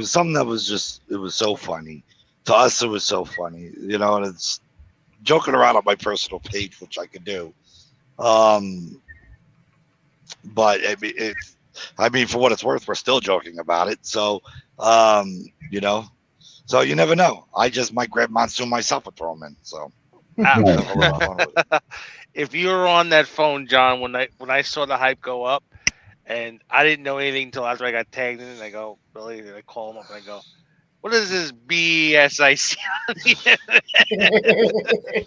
something that was so funny. To us it was so funny, and it's joking around on my personal page, which I could do. But I mean, for what it's worth, we're still joking about it. So so you never know. I just might grab Monsoon myself and throw him in. So if you were on that phone, John, when I saw the hype go up, and I didn't know anything until after I got tagged in, and I go, Billy, and I call him up and I go, "What is this BS I see on the internet?"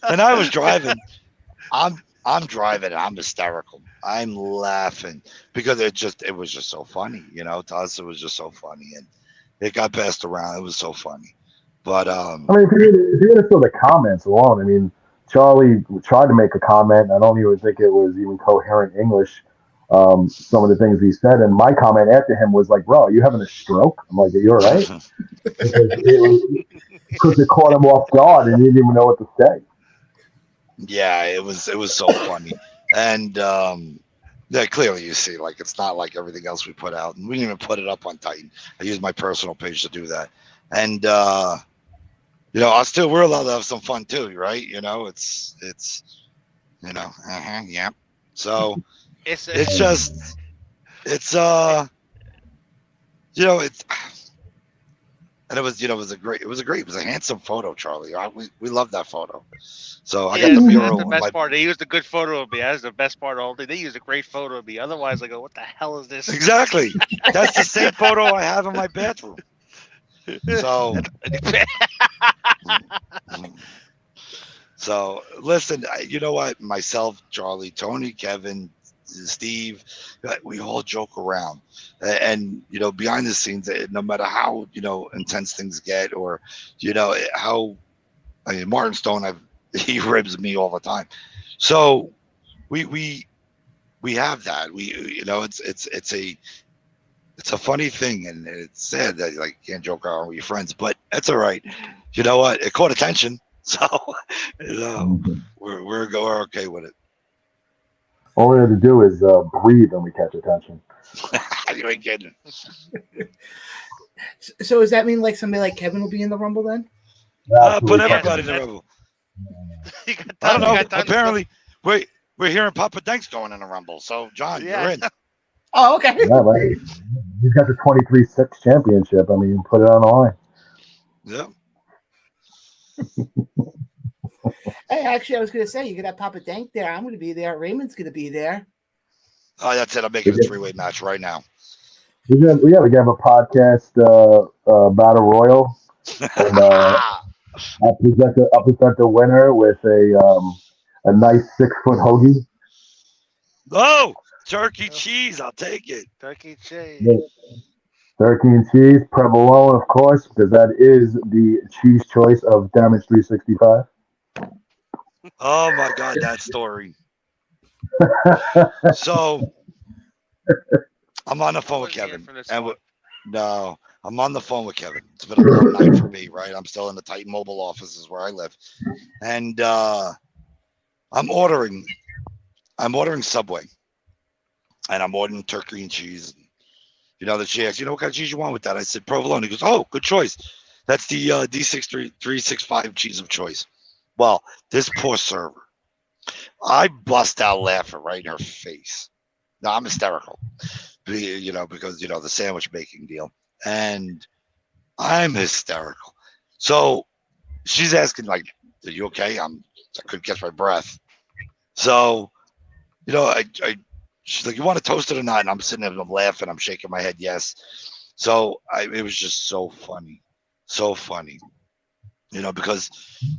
And I was driving. I'm driving and I'm hysterical. I'm laughing because it was just so funny, to us it was just so funny, and it got passed around. It was so funny. But I mean, if you're gonna fill the comments alone, I mean, Charlie tried to make a comment. I don't even think it was even coherent English. Some of the things he said, and my comment after him was like, "Bro, are you having a stroke?" I'm like, "Are you all right?" Because it caught him off guard and he didn't even know what to say. Yeah, it was so funny, and yeah, clearly you see, it's not like everything else we put out, and we didn't even put it up on Titan. I used my personal page to do that, and we're allowed to have some fun too, right? It's yeah. So it's and it was a handsome photo, Charlie. We love that photo. So I got the bureau. That's the best part. They used a good photo of me. That's the best part of the whole thing. They used a great photo of me. Otherwise, I go, "What the hell is this?" Exactly. That's the same photo I have in my bathroom. So, listen, you know what? Myself, Charlie, Tony, Kevin, Steve, we all joke around, and behind the scenes, no matter how intense things get, or how Martin Stone, he ribs me all the time. So we have that. It's a funny thing, and it's sad that you can't joke around with your friends, but that's all right. You know what? It caught attention, so we're okay with it. All we have to do is breathe and we catch attention. You ain't kidding. So does that mean somebody like Kevin will be in the Rumble then? Put everybody in the Rumble. I don't know. Apparently, we're hearing Papa Dank's going in the Rumble. So, John, you're in. Oh, okay. Yeah, right. He's got the 23-6 championship. I mean, put it on the line. Yeah. Hey, actually, I was going to say, you could have Papa Dank there. I'm going to be there. Raymond's going to be there. Oh, that's it. I'm making a three-way match right now. We have a podcast, Battle Royal. And, I'll present the winner with a nice 6-foot hoagie. Oh, turkey cheese! I'll take it. Turkey cheese. Yeah. Turkey and cheese, provolone, of course, because that is the cheese choice of Damage 365. Oh my God, that story! So I'm on the phone with Kevin, and I'm on the phone with Kevin. It's been a long night for me, right? I'm still in the Titan Mobile offices where I live, and I'm ordering Subway, and I'm ordering turkey and cheese. You know, that she asked, what kind of cheese you want with that? I said provolone. He goes, oh, good choice. That's the D6365 cheese of choice. Well, this poor server, I bust out laughing right in her face. No, I'm hysterical, because the sandwich making deal, and I'm hysterical. So she's asking, like, are you okay? I couldn't catch my breath. So, she's like, you want to toast it or not? And I'm sitting there, I'm laughing, I'm shaking my head, yes. So it was just so funny, because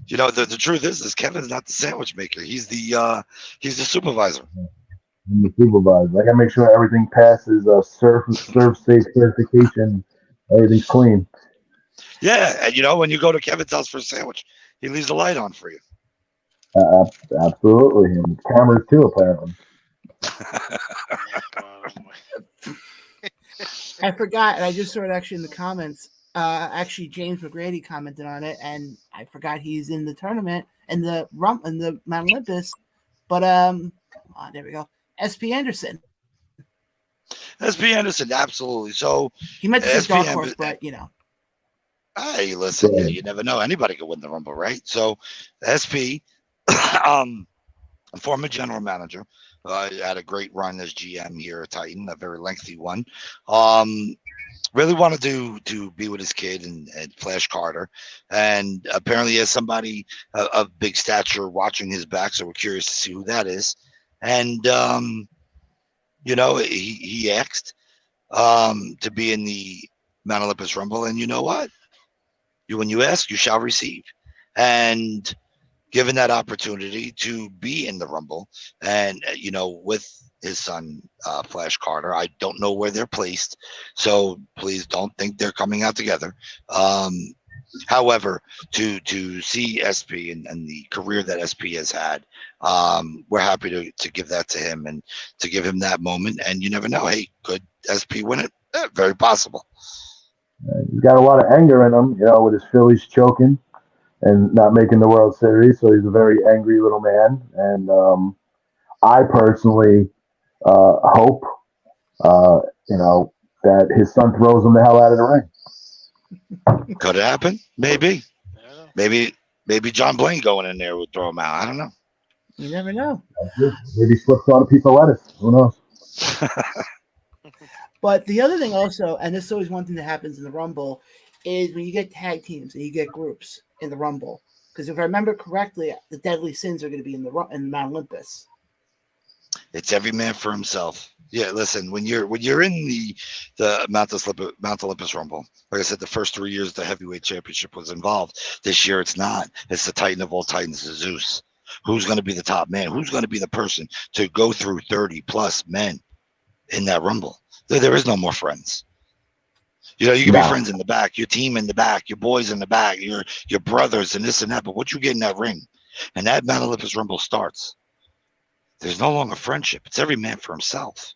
the truth is Kevin's not the sandwich maker. He's the supervisor. I'm the supervisor. I gotta make sure everything passes serve safe certification. Everything's clean. Yeah, and when you go to Kevin's house for a sandwich, he leaves the light on for you. Absolutely, and cameras too, apparently. I forgot, and I just saw it actually in the comments. Actually, James McGrady commented on it, and I forgot he's in the tournament in the Mount Olympus. But there we go. SP Anderson. SP Anderson, absolutely. So he meant to say dark horse, but Hey, listen, you never know. Anybody could win the Rumble, right? So SP, a former general manager, had a great run as GM here at Titan, a very lengthy one. Really wanted to be with his kid and Flash Carter, and apparently he has somebody of big stature watching his back, so we're curious to see who that is. And he asked to be in the Mount Olympus Rumble, and you know what? When you ask, you shall receive. And given that opportunity to be in the Rumble, and with his son Flash Carter, I don't know where they're placed, so please don't think they're coming out together. However, to see SP and the career that SP has had, we're happy to give that to him and to give him that moment. And you never know. Hey, could SP win it? Very possible. He's got a lot of anger in him, with his Phillies choking and not making the World Series. So he's a very angry little man. And I personally hope, that his son throws him the hell out of the ring. Could happen. Maybe. Maybe John Blaine going in there would throw him out. I don't know. You never know. Maybe slips on a piece of lettuce. Who knows? But the other thing also, and this is always one thing that happens in the Rumble, is when you get tag teams and you get groups in the Rumble. Because if I remember correctly, the Deadly Sins are going to be in Mount Olympus. It's every man for himself. Yeah, listen, when you're in the Mount Olympus Rumble, like I said, the first 3 years the heavyweight championship was involved. This year it's not. It's the Titan of all Titans, Zeus. Who's going to be the top man? Who's going to be the person to go through 30 plus men in that Rumble? There is no more friends. You can be friends in the back, your team in the back, your boys in the back, your brothers and this and that. But what you get in that ring, and that Mount Olympus Rumble starts, there's no longer friendship. It's every man for himself.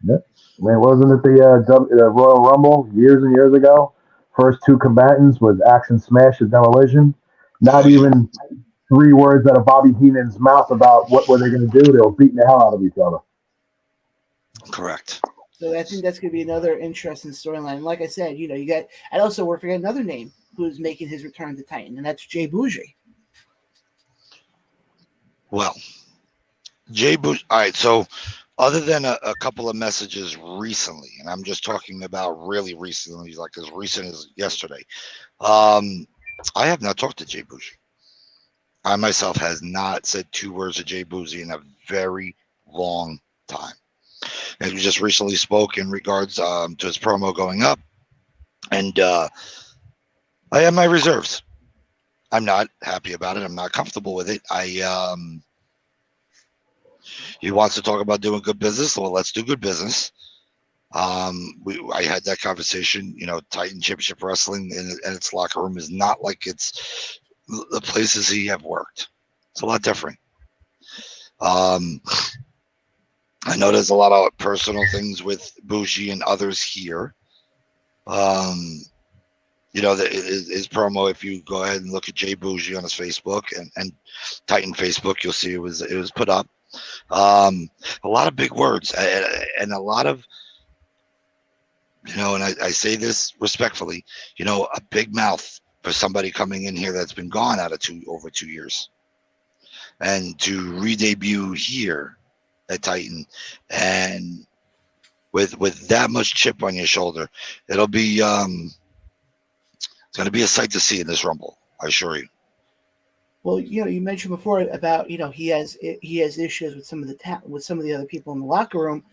Yep. Man, wasn't it the Royal Rumble years and years ago? First two combatants was Action Smash and Demolition. Not even 3 words out of Bobby Heenan's mouth about what were they going to do. They were beating the hell out of each other. Correct. So I think that's going to be another interesting storyline. Like I said, you get. I also we're forgetting another name who's making his return to Titan, and that's Jay Bougie. Well, Jay Bougie. All right. So, other than a couple of messages recently, and I'm just talking about really recently, like as recent as yesterday, I have not talked to Jay Bougie. I myself has not said 2 words to Jay Bougie in a very long time. And we just recently spoke in regards to his promo going up, and I have my reserves. I'm not happy about it. I'm not comfortable with it. He wants to talk about doing good business. Well, let's do good business. I had that conversation. Titan Championship Wrestling and its locker room is not like it's the places he have worked. It's a lot different. I know there's a lot of personal things with Bougie and others here. You know, his promo, if you go ahead and look at Jay Bougie on his Facebook and Titan Facebook, you'll see it was put up. A lot of big words and a lot of, you know, and I say this respectfully, you know, a big mouth for somebody coming in here that's been gone out of over 2 years, and to re-debut here at Titan, and with that much chip on your shoulder, it'll be it's going to be a sight to see in this Rumble, I assure you. Well, you know, you mentioned before about, you know, he has issues with some of the other people in the locker room.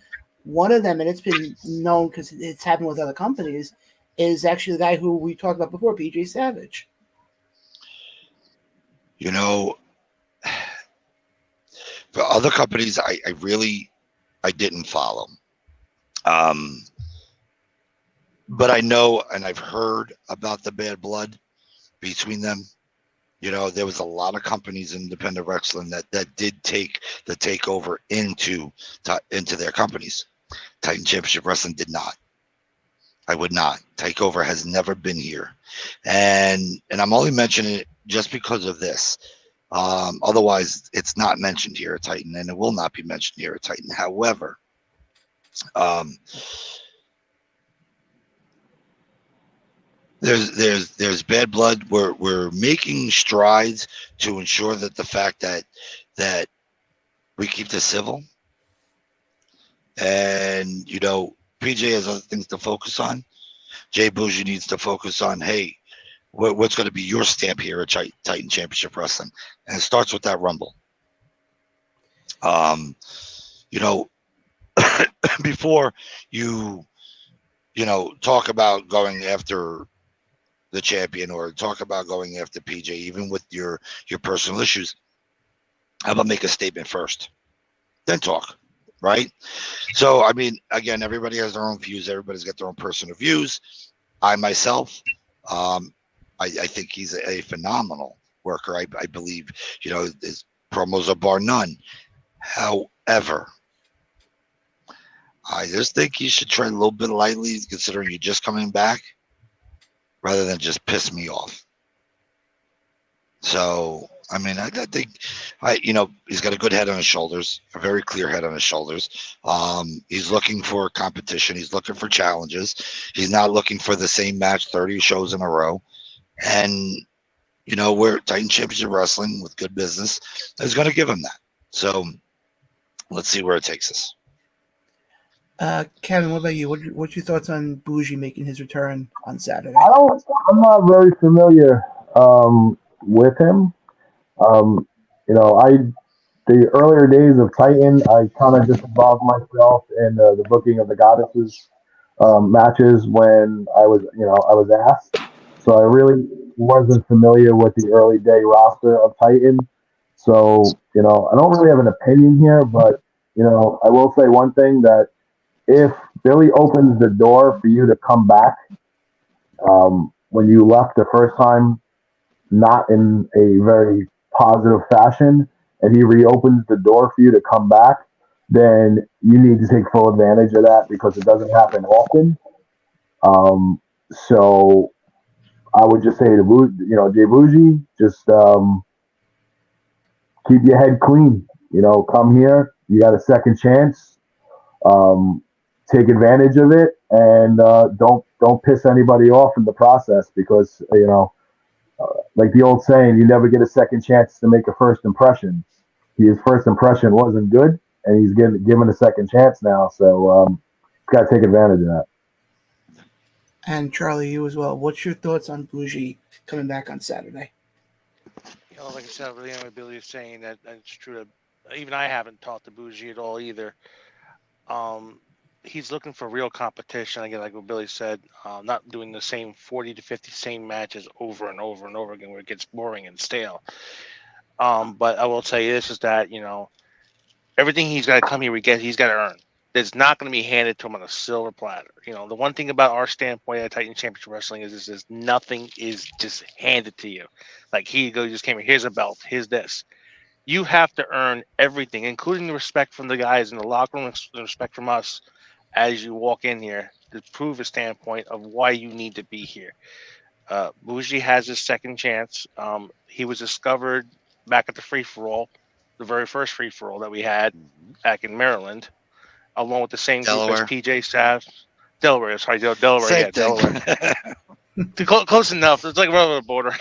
One of them, and it's been known because it's happened with other companies, is actually the guy who we talked about before, PJ Savage. You know, for other companies, I didn't follow. But I know, and I've heard about the bad blood between them. You know, there was a lot of companies in independent wrestling that did take the takeover into their companies. Titan Championship Wrestling did not. I would not. Takeover has never been here, and I'm only mentioning it just because of this. Otherwise, it's not mentioned here at Titan, and it will not be mentioned here at Titan. However, there's bad blood. We're making strides to ensure that the fact that we keep this civil, and you know, PJ has other things to focus on. Jay Bougie needs to focus on, hey, what's going to be your stamp here at Titan Championship Wrestling, and it starts with that Rumble. You know, before you know, talk about going after the champion or talk about going after PJ, even with your personal issues, how about make a statement first, then talk, right? So, I mean, again, everybody has their own views. Everybody's got their own personal views. I myself, I think he's a phenomenal worker. I believe, you know, his promos are bar none. However, I just think you should tread a little bit lightly, considering you're just coming back, rather than just piss me off. So, I mean, I think, you know, he's got a good head on his shoulders, a very clear head on his shoulders. He's looking for competition. He's looking for challenges. He's not looking for the same match 30 shows in a row. And, you know, we're Titan Championship Wrestling with good business is going to give him that. So let's see where it takes us. Kevin, what about you? What's your thoughts on Bougie making his return on Saturday? I'm not very familiar with him. You know, the earlier days of Titan, I kind of just involved myself in the booking of the Goddesses matches when I was asked. So I really wasn't familiar with the early day roster of Titan. So, you know, I don't really have an opinion here, but, you know, I will say one thing, that if Billy opens the door for you to come back when you left the first time, not in a very positive fashion, and he reopens the door for you to come back, then you need to take full advantage of that, because it doesn't happen often. So I would just say to Jay Bougie, just keep your head clean. You know, come here. You got a second chance. Take advantage of it, and don't piss anybody off in the process, because you know, like the old saying, you never get a second chance to make a first impression. His first impression wasn't good, and he's given a second chance now, so he's got to take advantage of that. And Charlie, you as well. What's your thoughts on Bougie coming back on Saturday? You know, like I said, really, Billy is saying that it's true. Even I haven't talked to Bougie at all either. He's looking for real competition. Again, like what Billy said, not doing the same 40 to 50 same matches over and over and over again, where it gets boring and stale. But I will say this is that, you know, everything he's got to come here, he's got to earn. It's not going to be handed to him on a silver platter. You know, the one thing about our standpoint at Titan Championship Wrestling is nothing is just handed to you. Like, he just came here, here's a belt, here's this. You have to earn everything, including the respect from the guys in the locker room, the respect from us as you walk in here, to prove a standpoint of why you need to be here. Bougie has his second chance. He was discovered back at the free for all, the very first free for all that we had back in Maryland, along with the same group as Delaware. PJ Sav. Delaware, sorry, Delaware, Same yeah, thing. Delaware. Close enough. It's like right over the border.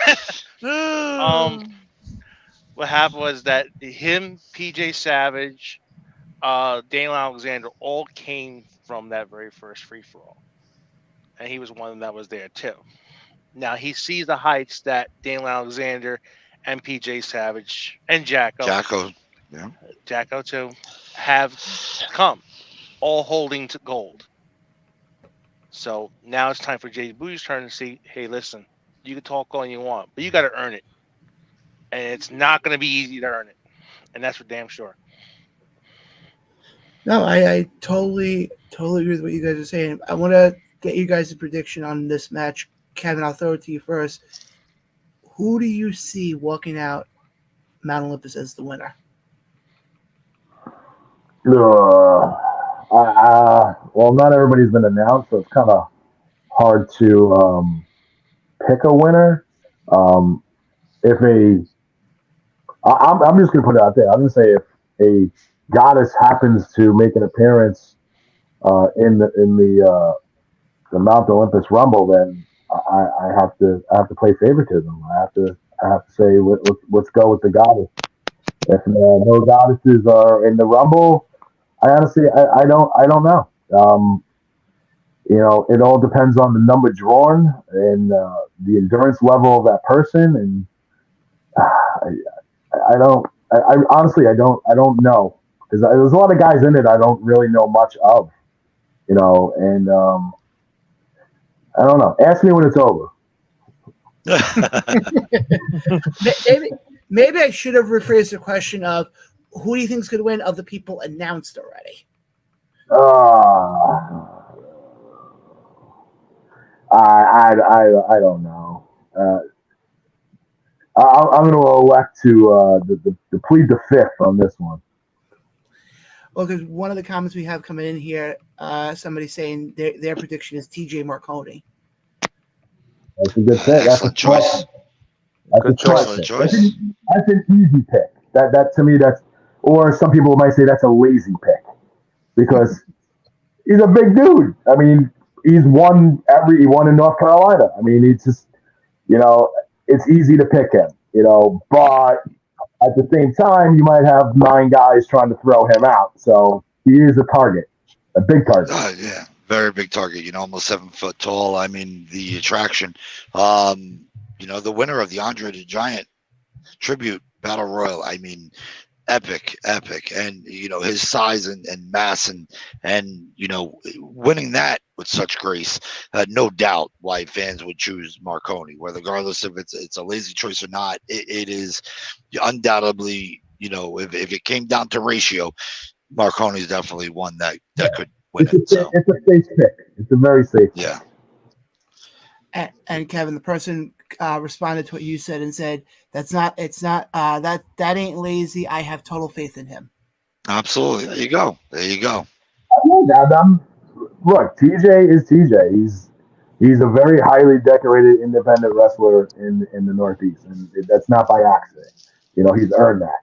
What happened was that him, PJ Savage, Daniel Alexander all came from that very first free for all, and he was one that was there too. Now he sees the heights that Daniel Alexander and PJ Savage and Jacko. Yeah. Jacko too, have come, all holding to gold. So now it's time for Jay Boogie's turn to see, hey, listen, you can talk all you want, but you got to earn it. And it's not going to be easy to earn it. And that's for damn sure. No, I totally agree with what you guys are saying. I want to get you guys a prediction on this match. Kevin, I'll throw it to you first. Who do you see walking out Mount Olympus as the winner? Well, not everybody's been announced, so it's kind of hard to pick a winner. I'm just going to put it out there. I'm going to say if a goddess happens to make an appearance in the Mount Olympus Rumble, then I have to play favoritism. I have to say let's go with the goddess. If no goddesses are in the Rumble, I honestly I don't know. It all depends on the number drawn and the endurance level of that person, and I honestly I don't know, because there's a lot of guys in it I don't really know much of, and I don't know. Ask me when it's over. Maybe I should have rephrased the question of who do you think is going to win of the people announced already? I don't know. I'm going to elect to plead the fifth on this one. Well, because one of the comments we have coming in here, somebody saying their prediction is TJ Marconi. That's a good pick. Excellent choice. Excellent choice. That's an easy pick. That to me, or some people might say that's a lazy pick, because he's a big dude. I mean, he won in North Carolina. I mean, it's just, it's easy to pick him, but at the same time, you might have 9 guys trying to throw him out. So he is a target, a big target. Yeah, very big target. Almost 7 foot tall. I mean, the attraction. The winner of the Andre the Giant tribute battle royal. I mean, epic, and his size and mass and winning that with such grace, no doubt why fans would choose Marconi. Regardless if it's a lazy choice or not, it is undoubtedly, if it came down to ratio, Marconi is definitely one that could win it. So. It's a safe pick. It's a very safe pick. Yeah. And Kevin, the person responded to what you said and said, that ain't lazy. I have total faith in him. Absolutely. There you go. Look, TJ is TJ. He's a very highly decorated independent wrestler in the Northeast, and that's not by accident. He's earned that.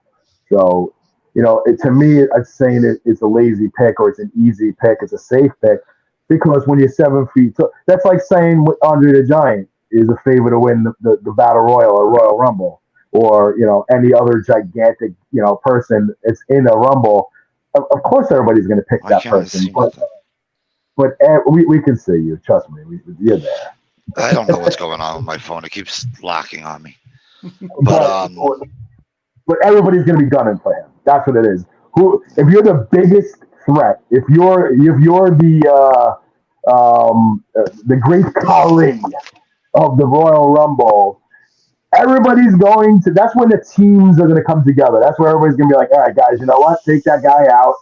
So, to me, it's saying it's a lazy pick or it's an easy pick. It's a safe pick, because when you're 7 feet tall, that's like saying Andre the Giant is a favorite to win the Battle Royal or Royal Rumble, or any other gigantic person that's in a Rumble. Of course, everybody's going to pick that person, but we can see you. Trust me, you're there. I don't know what's going on with my phone. It keeps locking on me. But everybody's going to be gunning for him. That's what it is. If you're the biggest threat, if you're the great Khali of the Royal Rumble, everybody's going to. That's when the teams are going to come together. That's where everybody's going to be like, all right, guys, you know what? Take that guy out,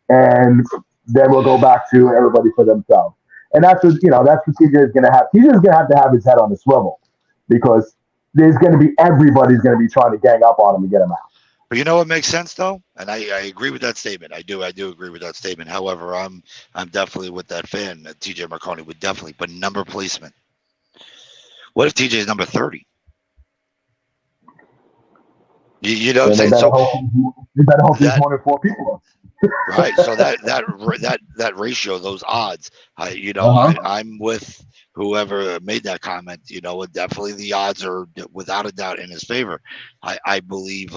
and then we'll go back to everybody for themselves. And that's what TJ is going to have. TJ is going to have his head on the swivel, because there's going to be everybody's going to be trying to gang up on him to get him out. But what makes sense though, and I agree with that statement. I do agree with that statement. However, I'm definitely with that fan. TJ Marconi would definitely, but number placement What if TJ's number 30? You know what And I'm saying? So they better hope there's more than 4 people. right. So that ratio, those odds, I'm with whoever made that comment. Definitely the odds are without a doubt in his favor. I believe.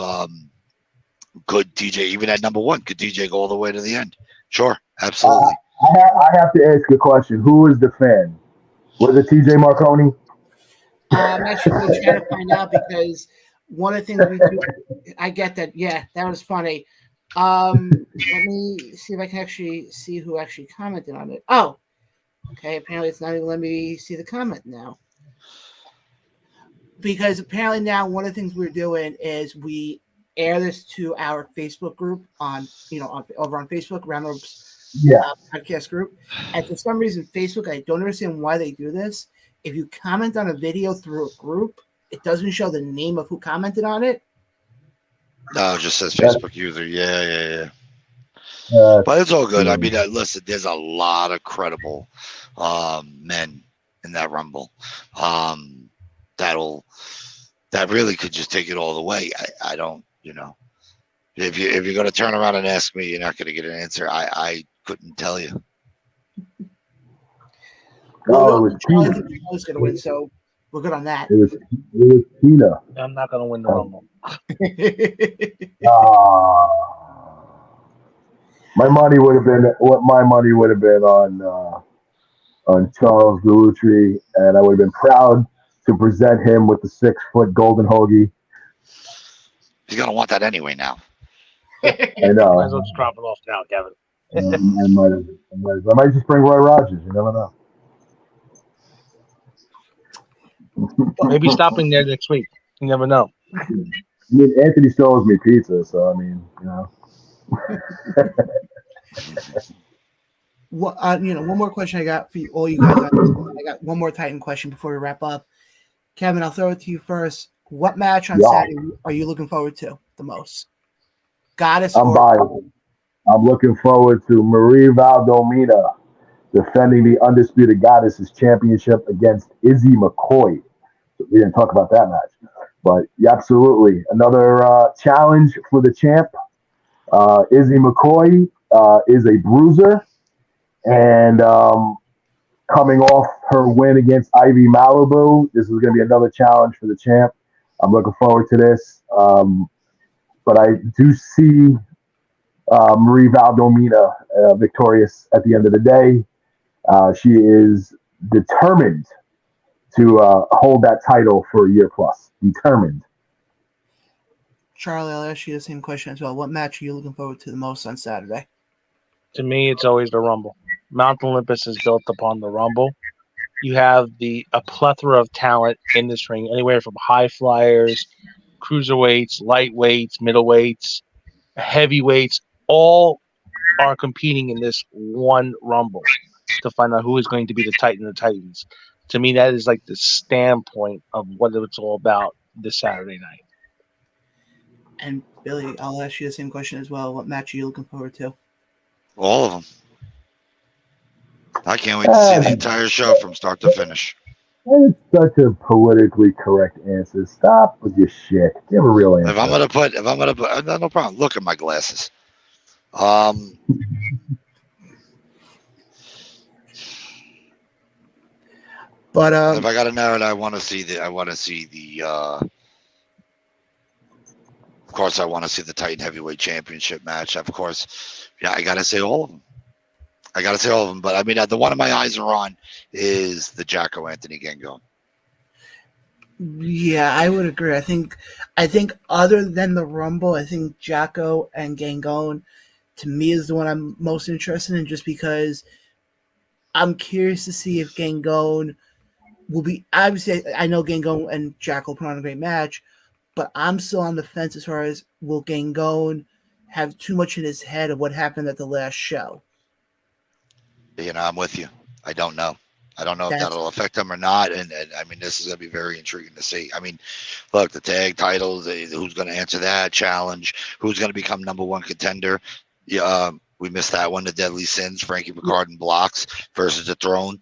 Could TJ even at number 1? Could TJ go all the way to the end? Sure, absolutely. I have to ask a question. Who is the fan? Was it TJ Marconi? I'm actually going to try to find out because one of the things we do, I get that. Yeah, that was funny. Let me see if I can actually see who actually commented on it. Oh, okay. Apparently, it's not even letting me see the comment now. Because apparently now one of the things we're doing is we air this to our Facebook group over on Facebook, Roundropes podcast group. And for some reason, Facebook, I don't understand why they do this. If you comment on a video through a group, it doesn't show the name of who commented on it. No, it just says Facebook user. Yeah. But it's all good. I mean, listen, there's a lot of credible men in that Rumble. That really could just take it all the way. I don't, if you're going to turn around and ask me, you're not going to get an answer. I couldn't tell you. Oh, it was Tina. I was going to win, so we're good on that. It was Tina. I'm not going to win the Rumble. My money would have been on Charles DeLutri, and I would have been proud to present him with the 6-foot golden hoagie. He's gonna want that anyway now. I know. Might as well just drop it off now, Kevin. I might just bring Roy Rogers. You never know. Maybe stopping there next week. You never know. I mean, Anthony still owes me pizza, so I mean, Well, one more question I got for you, all you guys. I got one more Titan question before we wrap up. Kevin, I'll throw it to you first. What match on Saturday are you looking forward to the most? Goddess. I'm biased. I'm looking forward to Marie Valdomina defending the Undisputed Goddesses Championship against Izzy McCoy. We didn't talk about that match, but yeah, absolutely another challenge for the champ. Izzy McCoy is a bruiser, and coming off her win against Ivy Malibu, this is going to be another challenge for the champ. I'm looking forward to this, but I do see Marie Valdomina victorious at the end of the day. She is determined to hold that title for a year plus. Determined. Charlie, I'll ask you the same question as well. What match are you looking forward to the most on Saturday? To me, it's always the Rumble. Mount Olympus is built upon the Rumble. You have a plethora of talent in this ring, anywhere from high flyers, cruiserweights, lightweights, middleweights, heavyweights. All are competing in this one Rumble to find out who is going to be the Titan of the Titans. To me, that is like the standpoint of what it's all about this Saturday night. And Billy, I'll ask you the same question as well. What match are you looking forward to? All of them. I can't wait to see the entire show from start to finish. It's such a politically correct answer. Stop with your shit. Give a real answer. If I'm gonna put, no problem. Look at my glasses. But if I got to narrow it, I want to see the. Of course, I want to see the Titan Heavyweight Championship match. Of course, yeah, I gotta say all of them. But I mean, the one my eyes are on is the Jacko Anthony Gangone. Yeah, I would agree. I think other than the Rumble, I think Jacko and Gangone to me is the one I'm most interested in, just because I'm curious to see if Gangone will be. Obviously, I know Gangone and Jacko put on a great match, but I'm still on the fence as far as will Gangone have too much in his head of what happened at the last show. I'm with you. I don't know. If that'll affect him or not. And I mean, this is going to be very intriguing to see. I mean, look, the tag titles, who's going to answer that challenge? Who's going to become number one contender? Yeah, we missed that one. The Deadly Sins, Frankie Picard and Blocks versus the Throne.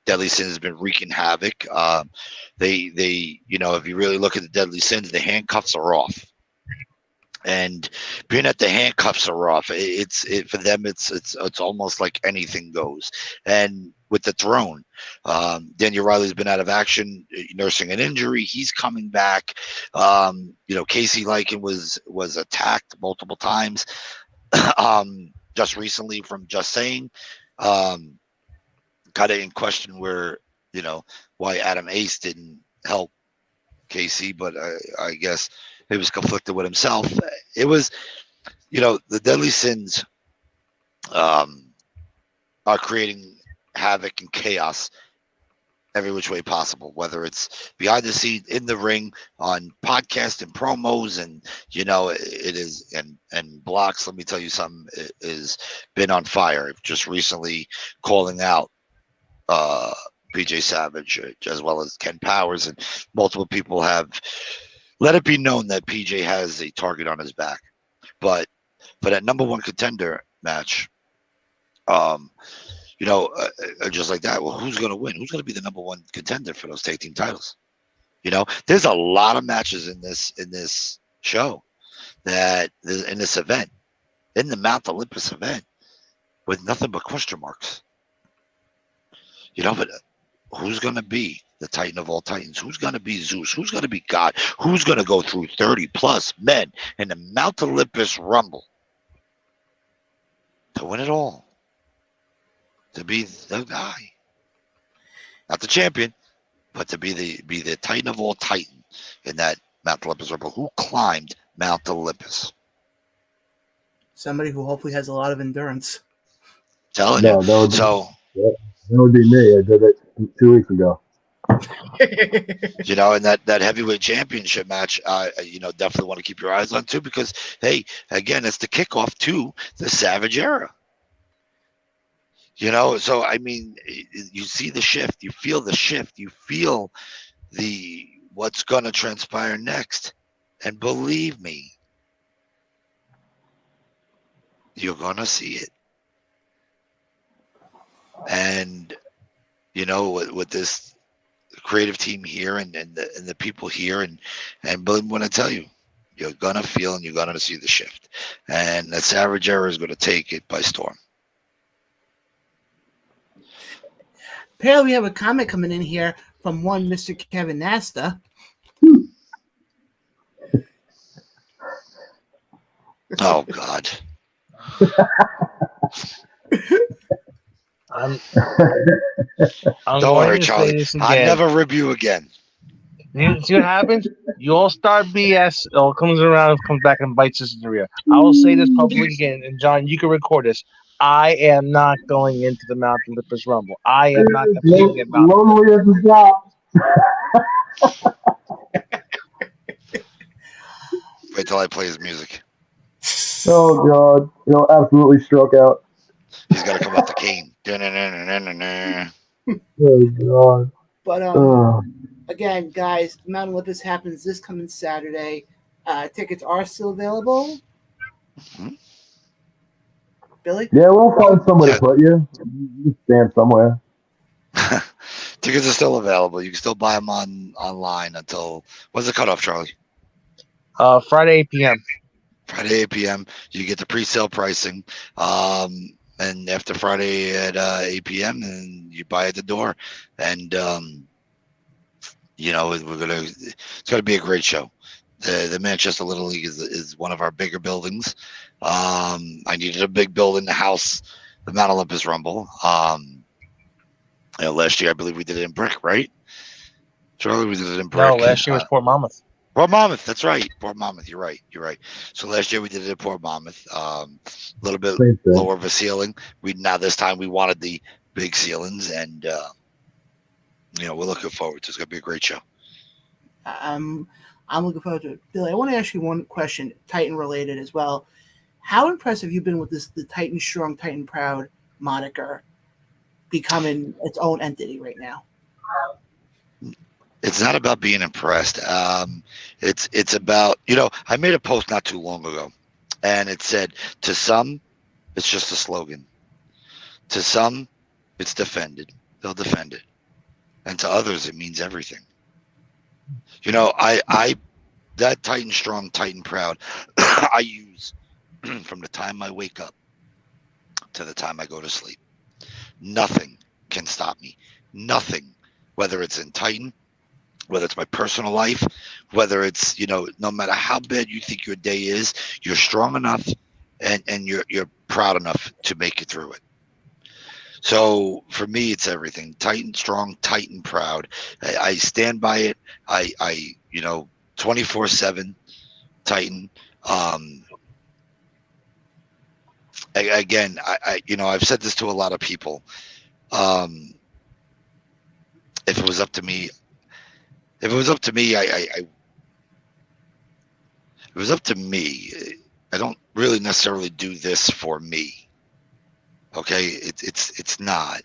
Deadly Sins has been wreaking havoc. They if you really look at the Deadly Sins, the handcuffs are off. And being that the handcuffs are off, for them it's almost like anything goes. And with the Throne, Daniel Riley's been out of action, nursing an injury. He's coming back. Casey Lycan was attacked multiple times, just recently from Just Saying. Kind of in question where why Adam Ace didn't help Casey, but I guess he was conflicted with himself. It was, the Deadly Sins are creating havoc and chaos every which way possible, whether it's behind the scenes, in the ring, on podcasts and promos, and it is and blocks. Let me tell you something, it has been on fire. Just recently calling out PJ Savage, as well as Ken Powers, and multiple people have let it be known that PJ has a target on his back. But for that number one contender match, just like that, well, who's going to win? Who's going to be the number one contender for those tag team titles? There's a lot of matches in this show, that in this event, in the Mount Olympus event, with nothing but question marks. But who's going to be the Titan of all Titans? Who's going to be Zeus? Who's going to be God? Who's going to go through 30 plus men in the Mount Olympus Rumble to win it all? To be the guy, not the champion, but to be the Titan of all Titans in that Mount Olympus Rumble. Who climbed Mount Olympus? Somebody who hopefully has a lot of endurance. Telling you. That would be me. I did it 2 weeks ago. And that heavyweight championship match, definitely want to keep your eyes on too, because hey, again, it's the kickoff to the Savage era. So I mean, you see the shift, you feel the shift, you feel what's going to transpire next, and believe me, you're going to see it. And with this creative team here and the people here, and believe me when I tell you, you're gonna feel and you're gonna see the shift, and the Savage era is going to take it by storm. Apparently, we have a comment coming in here from one Mr. Kevin Nasta. Oh God. I'm Don't worry, Charlie. I'll never rib you again. You see what happens? You all start BS. It all comes around, comes back and bites us in the rear. I will say this publicly again, and John, you can record this. I am not going into the Mount Olympus Rumble. I am not competing at Mount Olympus. Lonely as a job. Wait till I play his music. Oh God! Absolutely stroke out. He's got to come out the cane. Oh God! But again, guys, Mount Olympus happens this coming Saturday. Tickets are still available. Mm-hmm. Billy? Yeah, we'll find somewhere to put you. You stand somewhere. Tickets are still available. You can still buy them online until when's the cutoff, Charlie? Friday 8 p.m. Friday 8 p.m. You get the pre-sale pricing. And after Friday at 8 p.m., and you buy at the door, and it's gonna be a great show. The Manchester Little League is one of our bigger buildings. I needed a big building to house the Mount Olympus Rumble. Last year I believe we did it in brick, right? Charlie, we did it in brick. No, last year was Port Monmouth. Port Monmouth, that's right. Port Monmouth, you're right. So last year we did it at Port Monmouth. A little bit lower of a ceiling. This time we wanted the big ceilings, and we're looking forward to it. It's gonna be a great show. I'm looking forward to it. Billy, I want to ask you one question, Titan related as well. How impressed have you been with the Titan Strong, Titan Proud moniker becoming its own entity right now? It's not about being impressed. It's about, I made a post not too long ago, and it said, to some, it's just a slogan. To some, it's defended. They'll defend it. and to others it means everything. You know, I that Titan strong, Titan proud, I use from the time I wake up to the time I go to sleep. Nothing can stop me. Nothing, whether it's in Titan, whether it's my personal life, whether it's, you know, no matter how bad you think your day is, you're strong enough and you're proud enough to make it through it. So for me, it's everything. Titan strong, Titan proud. I stand by it. I you know, 24/7 Titan. Again, I you know, I've said this to a lot of people. If it was up to me, if it was up to me, it was up to me. I don't really necessarily do this for me. Okay, it's not.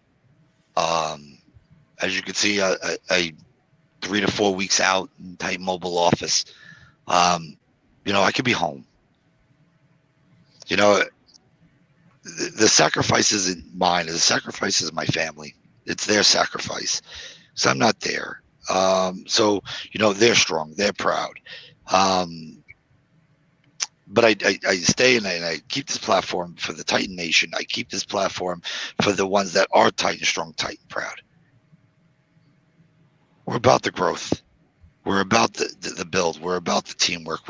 As you can see, I 3 to 4 weeks out in Titan Mobile office. You know, I could be home. You know, the sacrifice isn't mine. The sacrifice is my family. It's their sacrifice. So I'm not there. So, you know, they're strong. They're proud. But I stay and I keep this platform for the Titan Nation. I keep this platform for the ones that are Titan strong, Titan proud. We're about the growth. We're about the build. We're about the teamwork.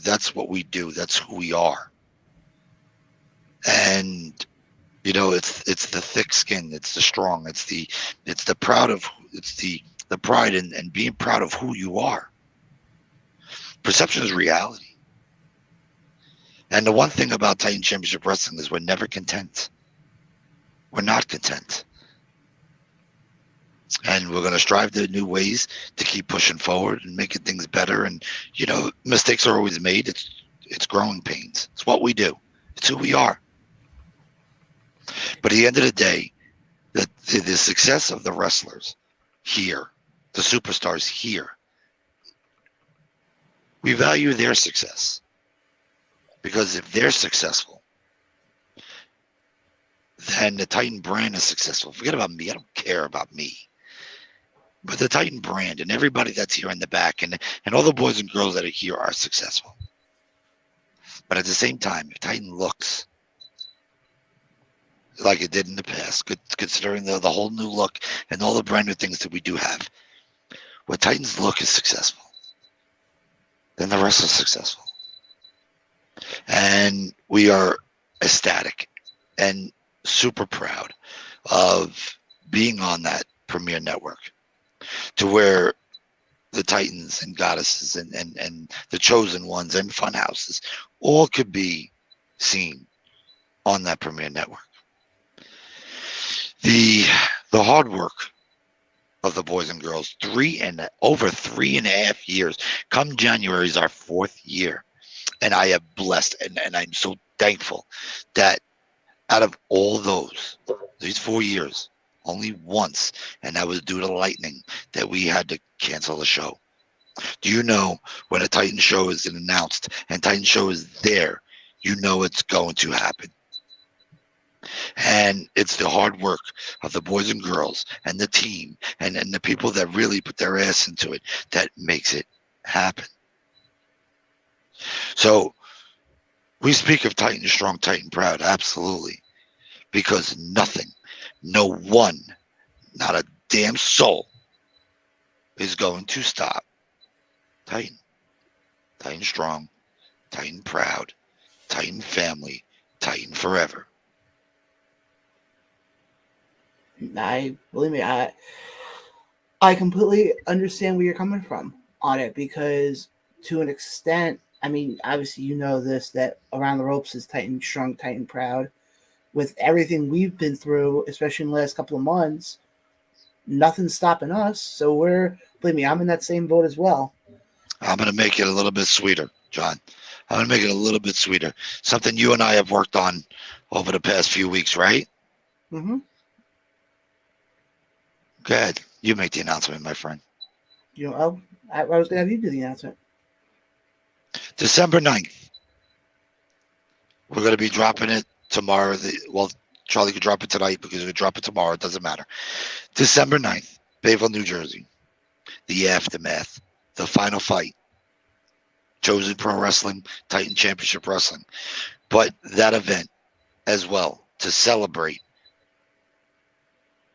That's what we do. That's who we are. And you know, it's the thick skin. It's the strong. It's the proud of. It's the pride and being proud of who you are. Perception is reality. And the one thing about Titan Championship Wrestling is we're never content. We're not content. And we're going to strive to new ways to keep pushing forward and making things better. And, you know, mistakes are always made. It's growing pains. It's what we do. It's who we are. But at the end of the day, the success of the wrestlers here, the superstars here, we value their success. Because if they're successful, then the Titan brand is successful. Forget about me. I don't care about me. But the Titan brand and everybody that's here in the back and all the boys and girls that are here are successful. But at the same time, if Titan looks like it did in the past, considering the whole new look and all the brand new things that we do have, where Titan's look is successful, then the rest is successful. And we are ecstatic and super proud of being on that premier network, to where the Titans and Goddesses and the Chosen Ones and Fun Houses all could be seen on that premier network. The hard work of the boys and girls, over 3.5 years. Come January is our 4th year. And I am blessed and I'm so thankful that out of all these 4 years, only once, and that was due to lightning, that we had to cancel the show. Do you know when a Titan show is announced and Titan show is there, you know it's going to happen. And it's the hard work of the boys and girls and the team and the people that really put their ass into it that makes it happen. So we speak of Titan strong, Titan proud, absolutely. Because nothing, no one, not a damn soul is going to stop Titan. Titan strong, Titan proud, Titan family, Titan forever. Believe me, I completely understand where you're coming from on it, because to an extent, I mean, obviously you know this, that Around the Ropes is Titan strong, Titan proud. With everything we've been through, especially in the last couple of months, nothing's stopping us. So believe me, I'm in that same boat as well. I'm going to make it a little bit sweeter, John. I'm going to make it a little bit sweeter. Something you and I have worked on over the past few weeks, right? Mm-hmm. Go ahead. You make the announcement, my friend. You know, I was going to have you do the announcement. December 9th. We're going to be dropping it tomorrow. Charlie could drop it tonight because we drop it tomorrow. It doesn't matter. December 9th. Bayville, New Jersey. The Aftermath. The Final Fight. Chosen Pro Wrestling, Titan Championship Wrestling. But that event as well to celebrate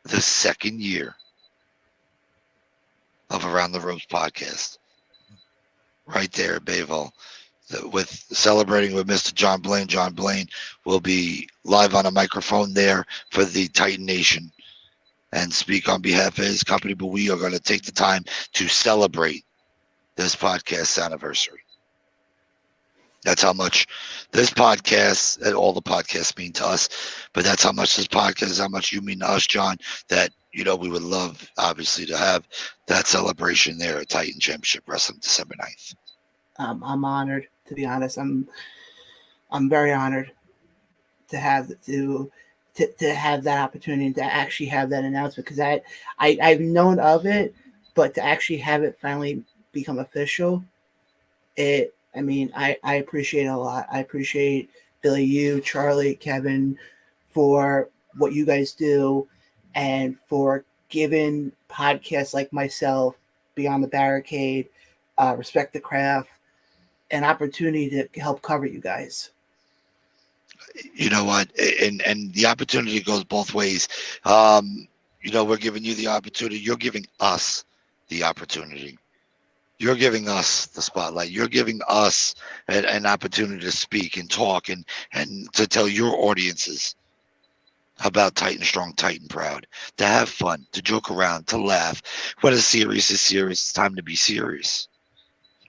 the second year of Around the Ropes podcast. Right there at Bayville. With celebrating with Mr. John Blaine. John Blaine will be live on a microphone there for the Titan Nation and speak on behalf of his company. But we are going to take the time to celebrate this podcast's anniversary. That's how much this podcast and all the podcasts mean to us. But that's how much this podcast is, how much you mean to us, John, that, we would love, obviously, to have that celebration there at Titan Championship Wrestling December 9th. I'm honored, to be honest. I'm very honored to have have that opportunity, to actually have that announcement, because I've known of it, but to actually have it finally become official, I appreciate it a lot. I appreciate Billy, you, Charlie, Kevin, for what you guys do and for giving podcasts like myself, Beyond the Barricade, Respect the Craft, an opportunity to help cover you guys. You know what? And the opportunity goes both ways. We're giving you the opportunity. You're giving us the opportunity. You're giving us the spotlight. You're giving us an opportunity to speak and talk and to tell your audiences about Titan Strong, Titan Proud, to have fun, to joke around, to laugh. When it's serious is serious, it's time to be serious.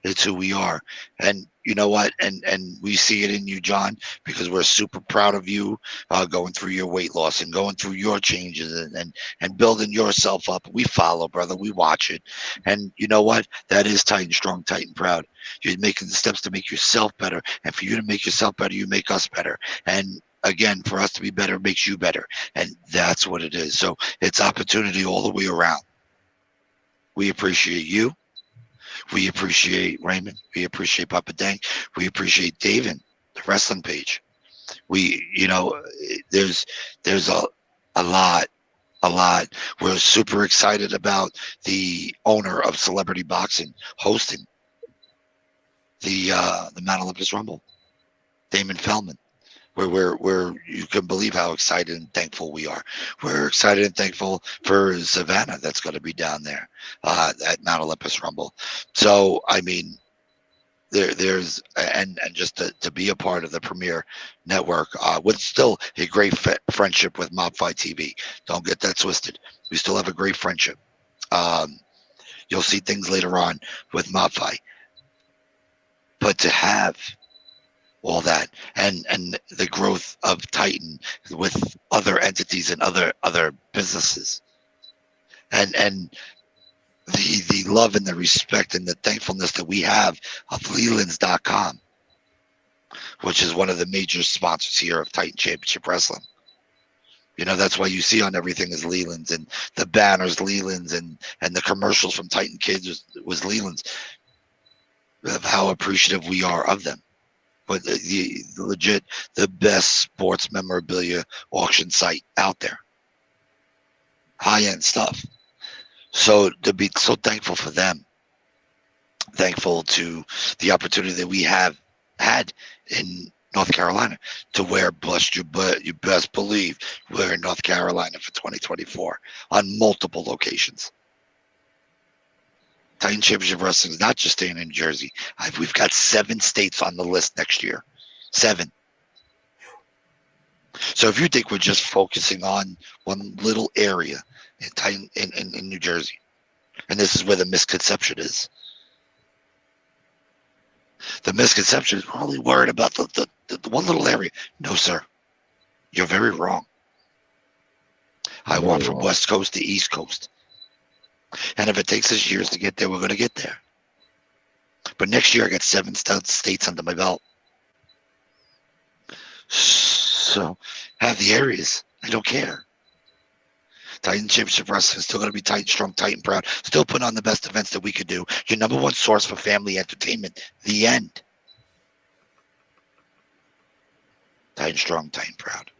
It's who we are. And you know what? And we see it in you, John, because we're super proud of you going through your weight loss and going through your changes and building yourself up. We follow, brother. We watch it. And you know what? That is Titan Strong, Titan Proud. You're making the steps to make yourself better. And for you to make yourself better, you make us better. And again, for us to be better makes you better. And that's what it is. So it's opportunity all the way around. We appreciate you. We appreciate Raymond. We appreciate Papa Dank. We appreciate David, the wrestling page. There's a lot. We're super excited about the owner of Celebrity Boxing hosting the Mount Olympus Rumble, Damon Feldman. Where you can believe how excited and thankful we are. We're excited and thankful for Savannah that's going to be down there at Mount Olympus Rumble. So there's just to be a part of the Premier Network with still a great friendship with Mob Fight TV. Don't get that twisted. We still have a great friendship. You'll see things later on with Mob Fight, but to have all that and the growth of Titan with other entities and other businesses and the love and the respect and the thankfulness that we have of Lelands.com, which is one of the major sponsors here of Titan Championship Wrestling. That's why you see on everything is Lelands, and the banners Lelands, and the commercials from Titan Kids was Lelands, of how appreciative we are of them. But the legit, the best sports memorabilia auction site out there. High-end stuff. So to be so thankful for them. Thankful to the opportunity that we have had in North Carolina to wear, you best believe, we're in North Carolina for 2024 on multiple locations. Titan Championship Wrestling is not just staying in New Jersey. We've got 7 states on the list next year. 7. So if you think we're just focusing on one little area in New Jersey, and this is where the misconception is. The misconception is we're only worried about the one little area. No, sir. You're very wrong. I want from West Coast to East Coast. And if it takes us years to get there, we're going to get there. But next year, I got 7 states under my belt. So, have the areas. I don't care. Titan Championship Wrestling is still going to be Titan Strong, Titan Proud. Still put on the best events that we could do. Your number one source for family entertainment. The end. Titan Strong, Titan Proud.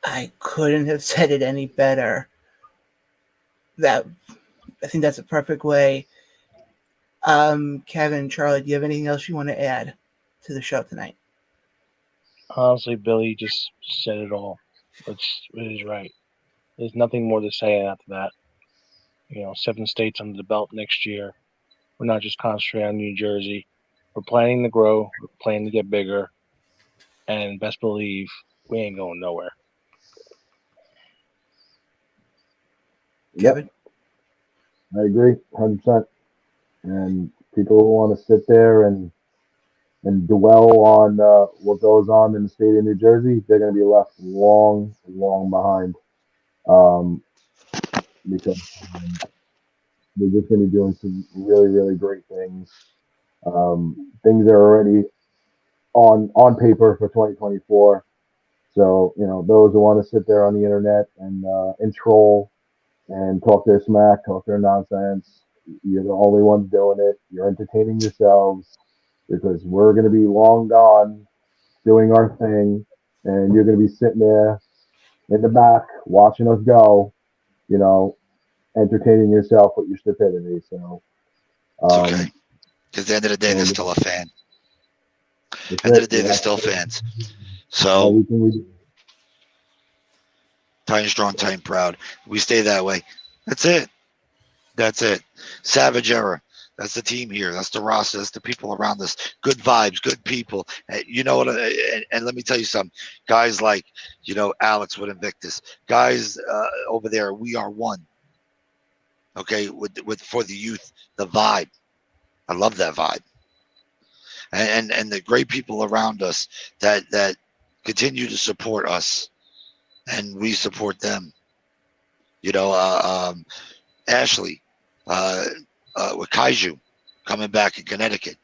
I couldn't have said it any better. I think that's a perfect way. Kevin, Charlie, do you have anything else you want to add to the show tonight? Honestly, Billy just said it all. It is right. There's nothing more to say after that. 7 states under the belt next year. We're not just concentrating on New Jersey. We're planning to grow. We're planning to get bigger. And best believe we ain't going nowhere. Kevin? I agree, 100%. And people who want to sit there and dwell on what goes on in the state of New Jersey, they're going to be left long, long behind. Because they're just going to be doing some really, really great things. Things are already on paper for 2024. So, those who want to sit there on the internet and troll and talk their smack, talk their nonsense, you're the only ones doing it. You're entertaining yourselves because we're going to be long gone doing our thing, and you're going to be sitting there in the back watching us go, entertaining yourself with your stupidity. So, It's okay. Because at the end of the day, they're still a fan. At the end of the day, they're still fans. So, everything we do. tight and strong, tight and proud. We stay that way. That's it. That's it. Savage era. That's the team here. That's the roster. That's the people around us. Good vibes, good people. You know what? And let me tell you something. Guys like, Alex with Invictus. Guys over there, we are one. Okay, with for the youth, the vibe. I love that vibe. And the great people around us that continue to support us, and we support them. Ashley, with Kaiju coming back in Connecticut.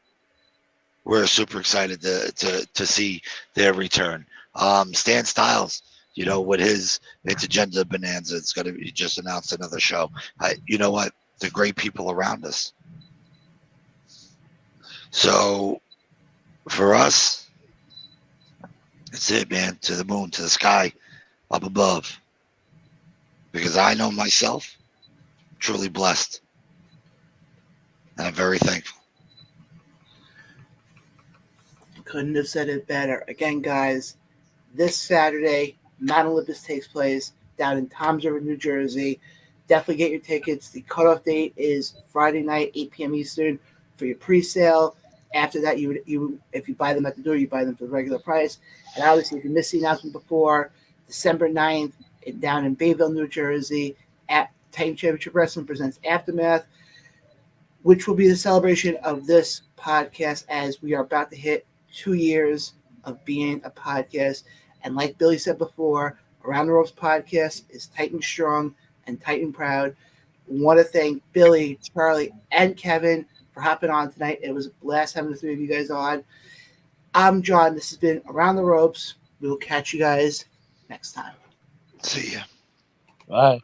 We're super excited to see their return. Stan Styles, with his intergender bonanza, it's going to be just announced another show. You know what? The great people around us. So for us, it's it, man. To the moon, to the sky, up above. Because I know myself, truly blessed. And I'm very thankful. Couldn't have said it better. Again, guys, this Saturday, Mount Olympus takes place down in Toms River, New Jersey. Definitely get your tickets. The cutoff date is Friday night, 8 p.m. Eastern for your pre-sale. After that, you if you buy them at the door, you buy them for the regular price. And obviously, if you missed the announcement before, December 9th, down in Bayville, New Jersey, at Titan Championship Wrestling presents Aftermath, which will be the celebration of this podcast as we are about to hit 2 years of being a podcast. And like Billy said before, Around the Ropes podcast is Titan strong and Titan proud. We want to thank Billy, Charlie, and Kevin for hopping on tonight. It was a blast having the three of you guys on. I'm John. This has been Around the Ropes. We will catch you guys next time. See ya. Bye.